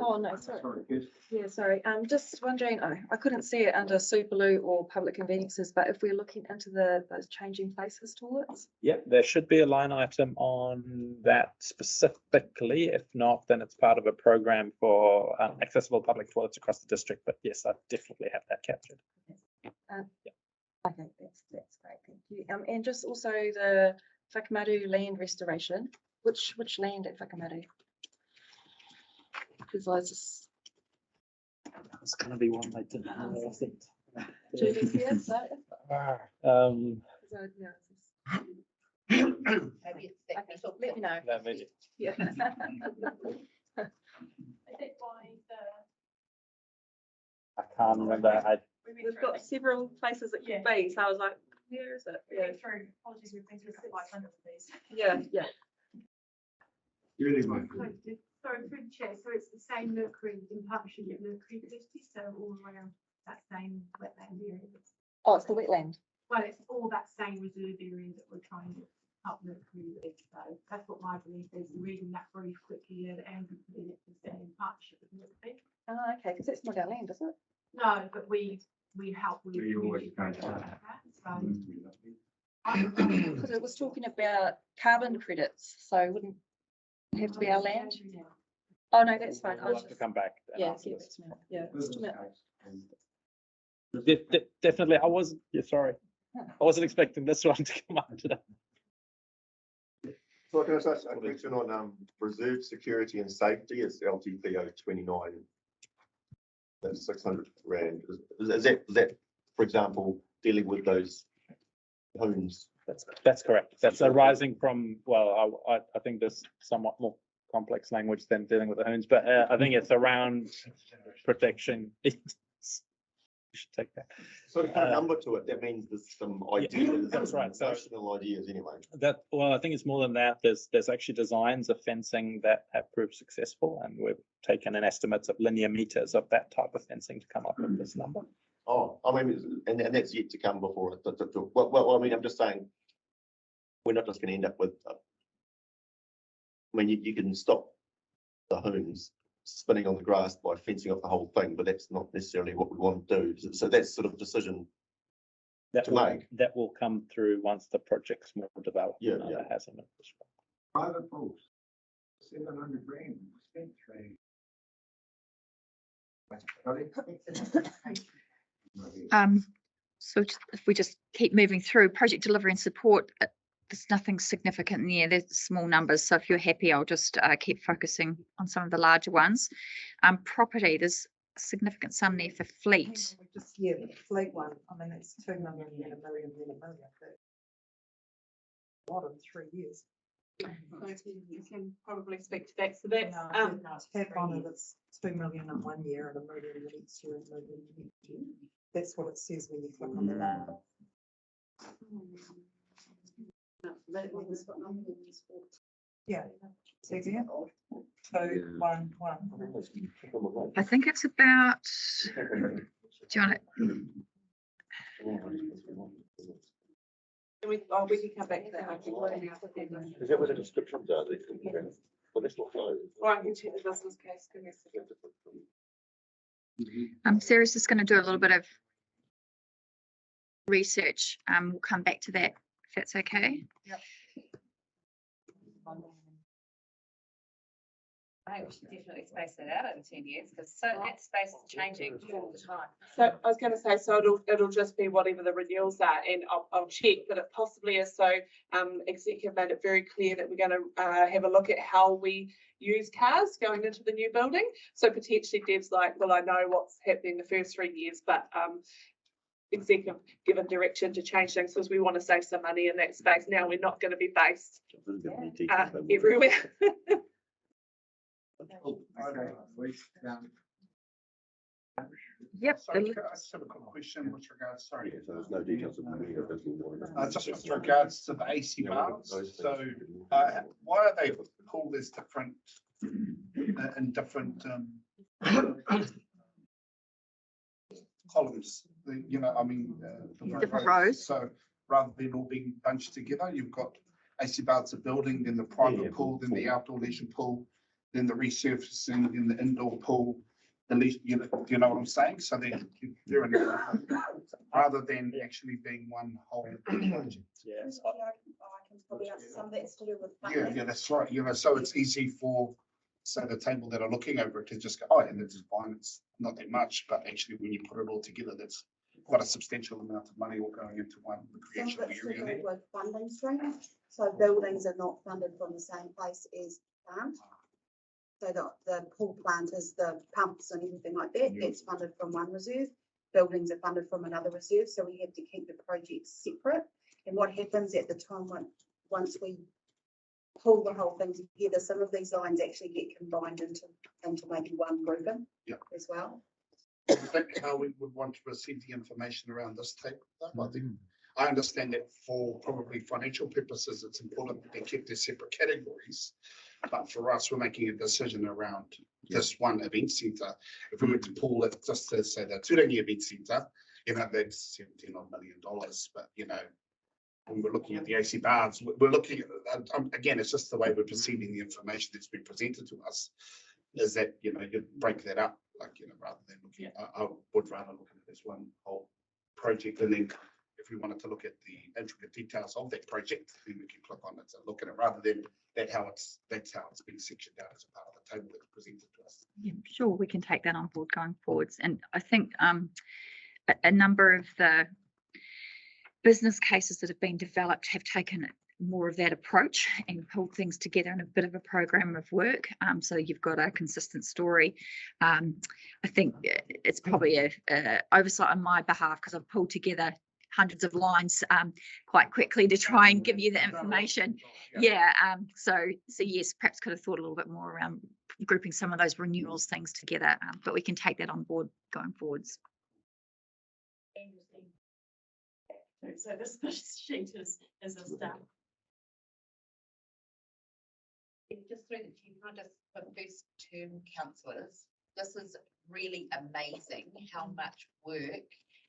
Oh, no, sorry. Yeah, sorry. Just wondering, I couldn't see it under Superloo or public conveniences, but if we're looking into those changing places toilets. Yeah, there should be a line item on that specifically. If not, then it's part of a program for accessible public toilets across the district. But yes, I definitely have that captured. Okay, that's great, thank you. And just also the Whakamaru land restoration. Which land at Whakamaru? Because I just. It's going to be one they didn't know, I think. Maybe it's that. Let me know. No, maybe. Yeah. Is it by I can't remember. We've got several places it could be, so I was like, where is it? Yeah. Apologies, we've been through 500 of these. Yeah, yeah. Really, Mike. Sorry, through the chair, so it's the same Mercury in partnership with Mercury 50, so all around that same wetland area. Oh, it's the wetland. Well, it's all that same reserve area that we're trying to up Mercury with, so that's what my belief is. Reading that brief quickly, and Andrew put in it to stay in partnership with Mercury. Oh, okay, because it's not our land, is it? No, but we help with. Because it was talking about carbon credits, so it wouldn't have to be our land. Oh no, that's fine. We'll have to come back. Yeah, yeah. Definitely, I wasn't. Yeah, sorry, I wasn't expecting this one to come up today. So I can ask a question on reserve security and safety. It's LTPO 29. That's 600 rand. Is that, for example, dealing with those homes That's correct. That's arising from, well, I think there's somewhat more complex language than dealing with the hoons, but I think it's around protection. You should take that. So to put a number to it, that means there's some ideas. That's right. So Notional ideas anyway. that, well, I think it's more than that. There's actually designs of fencing that have proved successful, and we've taken an estimate of linear meters of that type of fencing to come up with this number. Oh, I mean, and that's yet to come before it. Well, I mean, I'm just saying, we're not just going to end up with. I mean, you can stop the hoons spinning on the grass by fencing off the whole thing, but that's not necessarily what we want to do. So that's sort of decision to make. That will come through once the project's more developed. Yeah, and yeah. it has an Private pools, 700 grand, spent trade. So if we just keep moving through project delivery and support, there's nothing significant in there. There's small numbers. So if you're happy, I'll just keep focusing on some of the larger ones. Property, there's a significant sum there for fleet. Yeah, the fleet one, I mean, it's 2 million, then $1 million, then $1 million. A lot in 3 years. You can probably speak to that. So that's, Tap on it, it's 2 million in 1 year and $1 million the next year and $1 million the next year. That's what it says when you click on the number. Yeah. See there? 2, 1, 1. I think it's about, do you want to? we can come back to that. I think. Is that where the descriptions are? Well, that's not closed. Or I can check the business case. Give me a second. Sarah's just going to do a little bit of research. We'll come back to that if that's okay. Yep. I think we should definitely space that out in 10 years because that space is changing all the time. So I was going to say, so it'll just be whatever the renewals are, and I'll check, but it possibly is. So executive made it very clear that we're going to have a look at how we use cars going into the new building. So potentially Deb's like, well, I know what's happening the first 3 years, but executive given direction to change things because we want to save some money in that space. Now we're not going to be based everywhere. Yep. Sorry, I just have a quick question with regards, sorry. So there's no details of the Just with regards to the AC bars, so why are they pulled as different in different columns? You know, I mean, Different rows. So rather than all being bunched together, you've got AC bars, a building, then the private pool, then the outdoor leisure pool, then the resurfacing, then the indoor pool. The least, you know what I'm saying? So they're in rather than actually being one whole project. Yes. I can probably answer some of that's to do with funding. Yeah, that's right. You know, so it's easy for, say, the table that are looking over it to just go, oh, and it's fine. It's not that much, but actually when you put it all together, that's quite a substantial amount of money all going into one recreational Some of it's to area do there. with funding streams, so buildings are not funded from the same place as plant. So the pool plant is the pumps and everything like that, that's funded from one reserve. Buildings are funded from another reserve, so we have to keep the projects separate. And what happens at the time once we pull the whole thing together, some of these lines actually get combined into maybe one grouping as well. I think how we would want to receive the information around this table, though. I think I understand that for probably financial purposes, it's important that they keep their separate categories. But for us, we're making a decision around this one event centre. If we were to pull it just to say the Turangi event centre, you know, that's $17 million. But you know, when we're looking at the AC bars, we're looking at again, it's just the way we're perceiving the information that's been presented to us. Is that, you know, you break that up, like, you know, rather than looking at, I would rather look at this one whole project, and then if we wanted to look at the intricate details of that project, then we can click on it and look at it rather than that's how it's being sectioned out as a part of the table that's presented to us. Yeah, sure, we can take that on board going forwards. And I think a number of the business cases that have been developed have taken more of that approach and pulled things together in a bit of a program of work. So you've got a consistent story. I think it's probably a oversight on my behalf because I've pulled together hundreds of lines quite quickly to try and give you the information. Yeah, so yes, perhaps could have thought a little bit more around grouping some of those renewals things together, but we can take that on board going forwards. So this sheet is a start. Just through the team, not just for first term councillors, this is really amazing how much work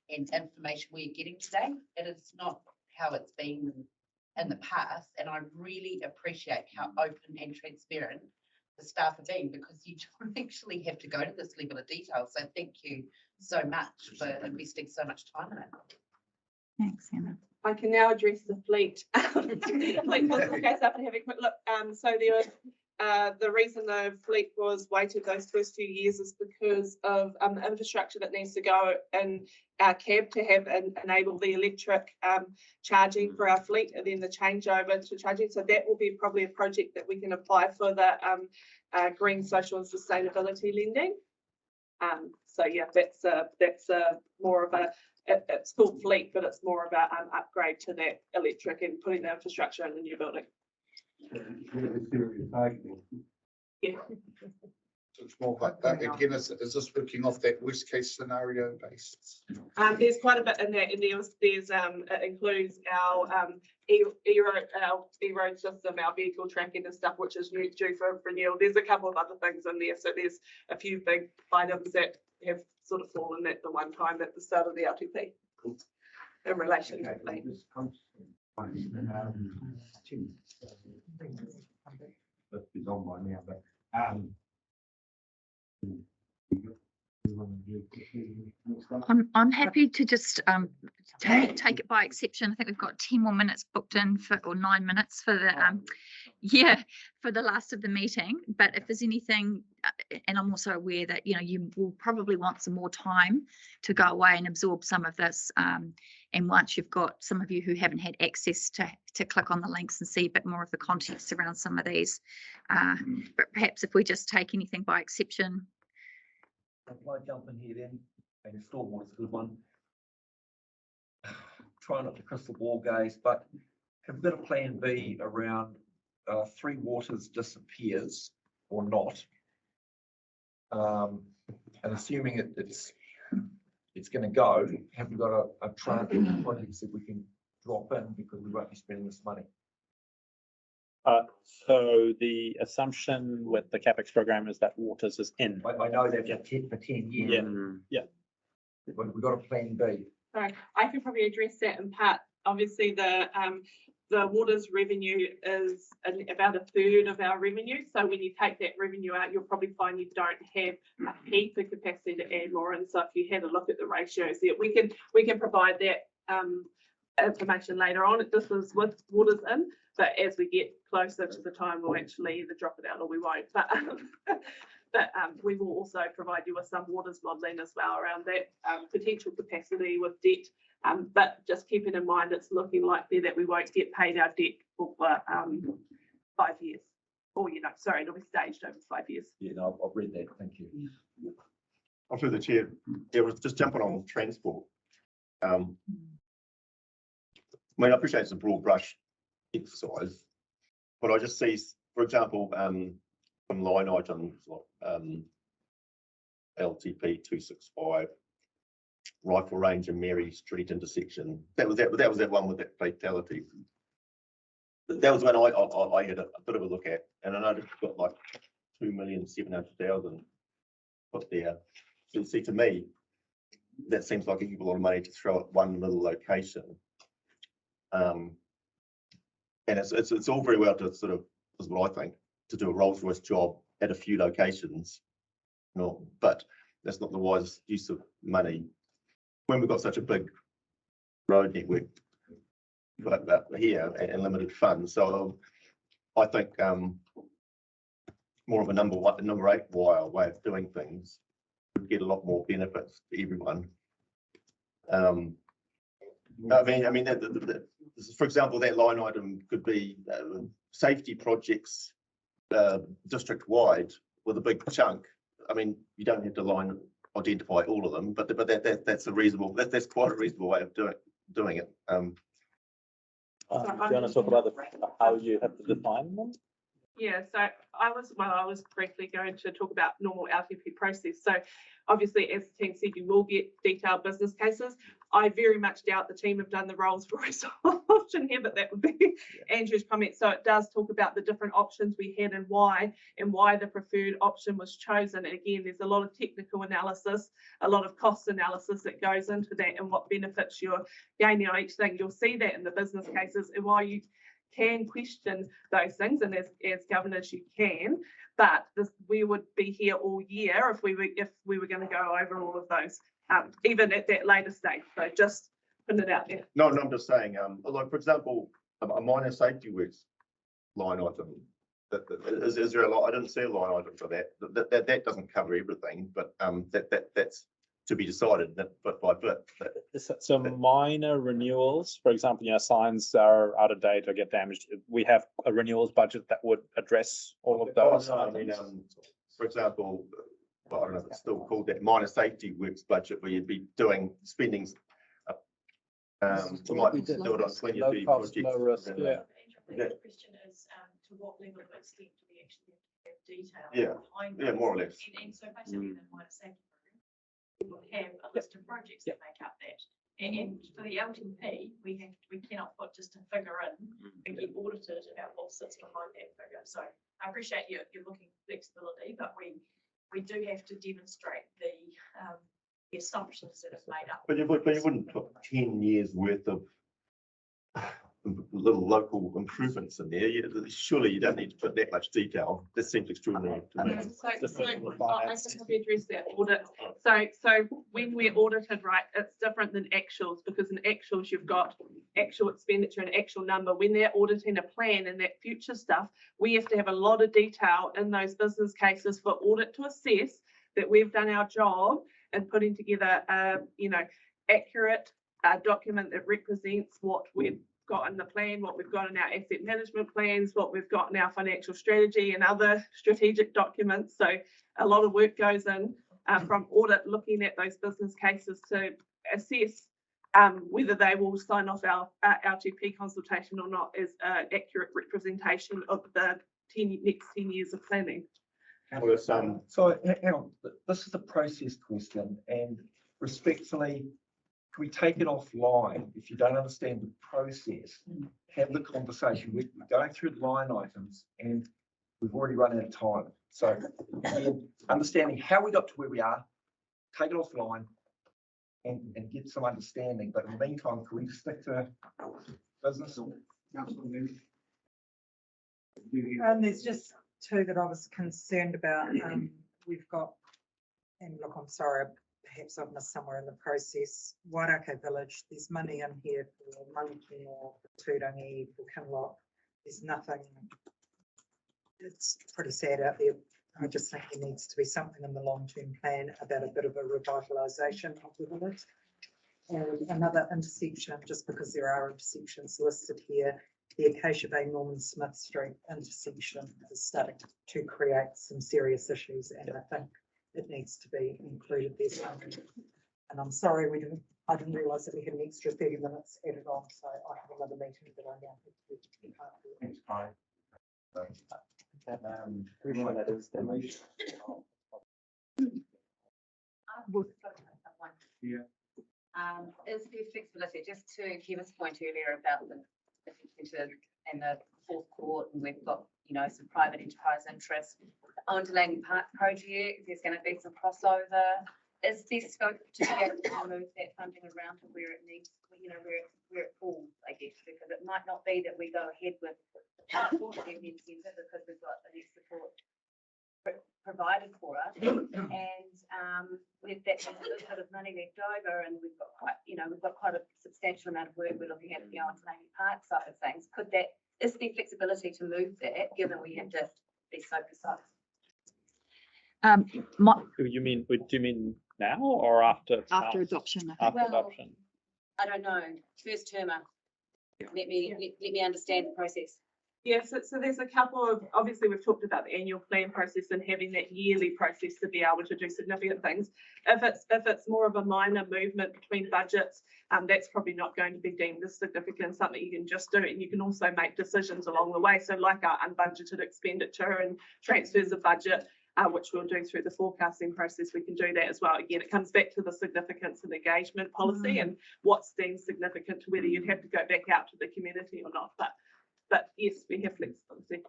and information we're getting today. It is not how it's been in the past, and I really appreciate how open and transparent the staff have been, because you don't actually have to go to this level of detail. So thank you so much for investing so much time in it. Thanks, Anna. I can now address the fleet. Fleet was the case up and have a quick look. So there was the reason the fleet was weighted those first few years is because of infrastructure that needs to go in our cab to have enable the electric charging for our fleet, and then the changeover to charging. So that will be probably a project that we can apply for the green, social and sustainability lending. So yeah, that's more of a, it's called fleet, but it's more of an upgrade to that electric and putting the infrastructure in the new building. Yeah. So it's more like that. Again, is this working off that worst case scenario basis? There's quite a bit in that, and there's it includes our e-road system, our vehicle tracking and stuff, which is due for renewal. There's a couple of other things in there, so there's a few big items that have sort of fallen at the one time at the start of the LTP in relation to fleet. That is on by now, but I'm happy to just take it by exception. I think we've got 10 more minutes booked in for, or 9 minutes for the for the last of the meeting. But if there's anything, and I'm also aware that you will probably want some more time to go away and absorb some of this. And once you've got some of you who haven't had access to click on the links and see a bit more of the context around some of these, but perhaps if we just take anything by exception. If I jump in here then, and stormwater's a good one. Try not to crystal ball gaze, but have a bit of plan B around Three Waters disappears or not. And assuming it's going to go, have we got a tranche of projects that we can drop in because we won't be spending this money? So the assumption with the CapEx program is that Waters is in. I know that for 10 years. Yeah. But we've got a plan B. Sorry, I can probably address that in part. Obviously, the Waters revenue is about a third of our revenue. So when you take that revenue out, you'll probably find you don't have a heap of capacity to add more in. So if you had a look at the ratios there, we can provide that information later on. This is with Waters in, but as we get closer to the time, we'll actually either drop it out or we won't. But we will also provide you with some Waters modelling as well around that potential capacity with debt. But just keeping in mind, it's looking likely that we won't get paid our debt for 5 years. Or, sorry, it'll be staged over 5 years. Yeah, no, I've read that. Thank you. I'm through the chair. Yeah, was just jumping on transport. I mean, I appreciate it's a broad brush exercise, but I just see, for example, some line items like LTP 265, rifle range and Mary Street intersection. That was that one with that fatality. That was when I had a bit of a look at, and I noticed it's got like 2,700,000 put there. So see, to me, that seems like a heap of lot of money to throw at one little location. And it's all very well to sort of, is what I think, to do a Rolls Royce job at a few locations. No, but that's not the wise use of money when we've got such a big road network here and limited funds. So I think more of a number 8 wire way of doing things would get a lot more benefits to everyone. I mean, for example, that line item could be safety projects district wide with a big chunk. I mean, you don't have to identify all of them, but that's a reasonable. That's quite a reasonable way of doing it. Do you want to talk about how you have to define them? Yeah, so I was briefly going to talk about normal LTP process. So obviously, as the team said, you will get detailed business cases. I very much doubt the team have done the roles for us option here, but that would be Andrew's comment. So it does talk about the different options we had and why the preferred option was chosen. And again, there's a lot of technical analysis, a lot of cost analysis that goes into that and what benefits you're gaining on each thing. You'll see that in the business cases, and while you can question those things, and as governors you can, but we would be here all year if we were going to go over all of those, even at that later stage. So just putting it out there. No, I'm just saying, like, for example, a minor safety works line item. Is there a lot? I didn't see a line item for that. That doesn't cover everything, but that's to be decided bit by bit. So minor renewals, for example, signs are out of date or get damaged. We have a renewals budget that would address all of those. No, I mean, for example, well, I don't know if it's still called that minor safety works budget, where you'd be doing spending. You might do it on 23 projects. Yeah. The question is, to what level of extent do we actually have detail? Yeah, behind yeah, those? more or less. And so basically, the minor safety program, we will have a list of projects that make up that. And for the LTP, we cannot put just a figure in and get audited about what sits behind that figure. So I appreciate you're looking for flexibility, but we do have to demonstrate the assumptions that are made up. But you wouldn't put 10 years worth of little local improvements in there. Surely you don't need to put that much detail. This seems extraordinary to me. So I just want to address that audit. So when we're audited, right, it's different than actuals, because in actuals you've got actual expenditure and actual number. When they're auditing a plan and that future stuff, we have to have a lot of detail in those business cases for audit to assess that we've done our job in putting together accurate document that represents what we've got in the plan, what we've got in our asset management plans, what we've got in our financial strategy and other strategic documents. So a lot of work goes in from audit, looking at those business cases to assess whether they will sign off our LTP consultation or not as an accurate representation of the next 10 years of planning. So hang on, this is a process question, and respectfully, can we take it offline? If you don't understand the process, have the conversation. We're going through the line items and we've already run out of time. So again, understanding how we got to where we are, take it offline and get some understanding. But in the meantime, can we stick to business? There's just two that I was concerned about. We've got, and look, I'm sorry, perhaps I've missed somewhere in the process. Wairake Village, there's money in here for Mangakino, for Turangi, for Kinloch. There's nothing. It's pretty sad out there. I just think there needs to be something in the long-term plan about a bit of a revitalisation of the village. And another intersection, just because there are intersections listed here, the Acacia Bay Norman Smith Street intersection is starting to create some serious issues, and I think it needs to be included there somewhere. And I'm sorry I didn't realise that we had an extra 30 minutes added on, so I have another meeting that I now have to be part of. Thanks, Kai. Is there flexibility, just to Kevin's point earlier about the future and the fourth court, and we've got, some private enterprise interest. On Delaney Park project, there's going to be some crossover. Is there scope to be able to move that funding around to where it needs, where it falls, I guess, because it might not be that we go ahead with the Union Centre because we've got the support provided for us, and with that little bit of money left over, and we've got quite a substantial amount of work we're looking at the Delaney Park side of things. Is there flexibility to move that, given we have to be so precise? Do you mean now or after? After adoption. After adoption. I don't know. First termer. Let me understand the process. Yes, so there's a couple of, obviously we've talked about the annual plan process and having that yearly process to be able to do significant things. If it's more of a minor movement between budgets, that's probably not going to be deemed as significant, something you can just do, and you can also make decisions along the way. So like our unbudgeted expenditure and transfers of budget, which we'll do through the forecasting process, we can do that as well. Again, it comes back to the significance of engagement policy and what's deemed significant to whether you'd have to go back out to the community or not. But yes, we have flexibility.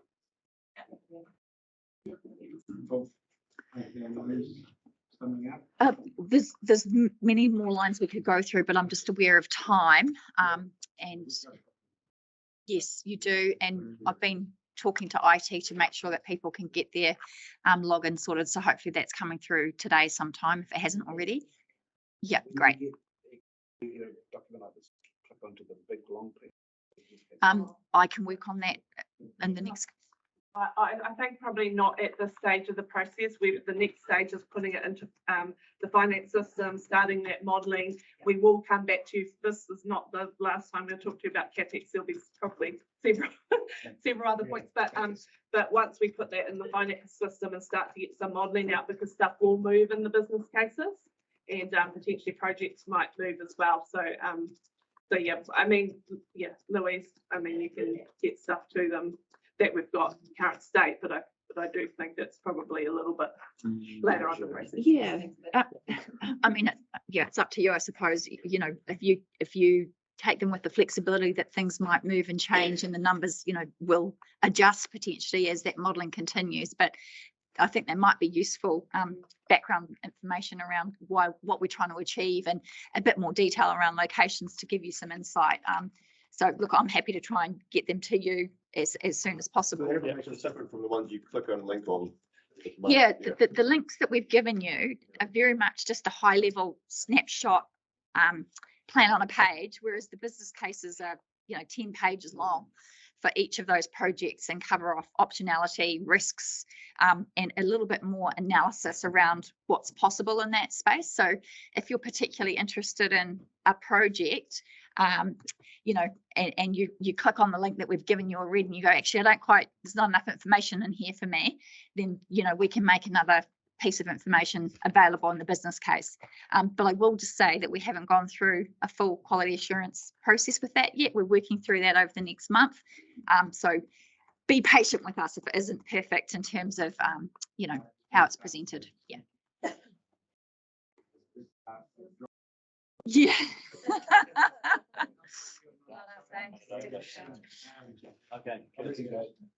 There's many more lines we could go through, but I'm just aware of time. And yes, you do. And I've been talking to IT to make sure that people can get their login sorted. So hopefully that's coming through today sometime if it hasn't already. Yeah, great. Document like this, click onto the big long thing. I can work on that in the next. I think probably not at this stage of the process. The next stage is putting it into the finance system, starting that modelling. We will come back to you. This is not the last time we'll talk to you about CapEx. There'll be probably several other points, but once we put that in the finance system and start to get some modelling out, because stuff will move in the business cases and potentially projects might move as well. So yeah, I mean, yeah, Louise, I mean, you can get stuff to them that we've got current state, but I do think it's probably a little bit later on in the process. Yeah, I mean, yeah, it's up to you, I suppose. You know, if you take them with the flexibility that things might move and change, and the numbers, you know, will adjust potentially as that modelling continues. But I think there might be useful background information around what we're trying to achieve, and a bit more detail around locations to give you some insight. So look, I'm happy to try and get them to you as soon as possible. The information is separate from the ones you click on and link on. Yeah, the links that we've given you are very much just a high level snapshot plan on a page, whereas the business cases are, you know, 10 pages long for each of those projects and cover off optionality, risks, and a little bit more analysis around what's possible in that space. So if you're particularly interested in a project, you know, and you click on the link that we've given you already and you go, actually, there's not enough information in here for me, then, you know, we can make another piece of information available in the business case. But I will just say that we haven't gone through a full quality assurance process with that yet. We're working through that over the next month. So be patient with us if it isn't perfect in terms of, you know, how it's presented. Yeah. Yeah. Okay.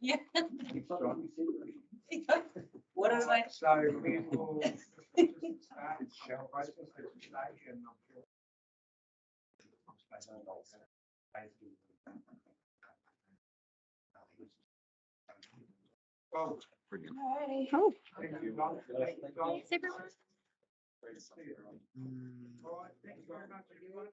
Yeah. What are they? So we will start shell process at this stage, and I'm sure. Well, Brilliant. Cool. thank you. Thanks, everyone. All right, thanks very much, everyone.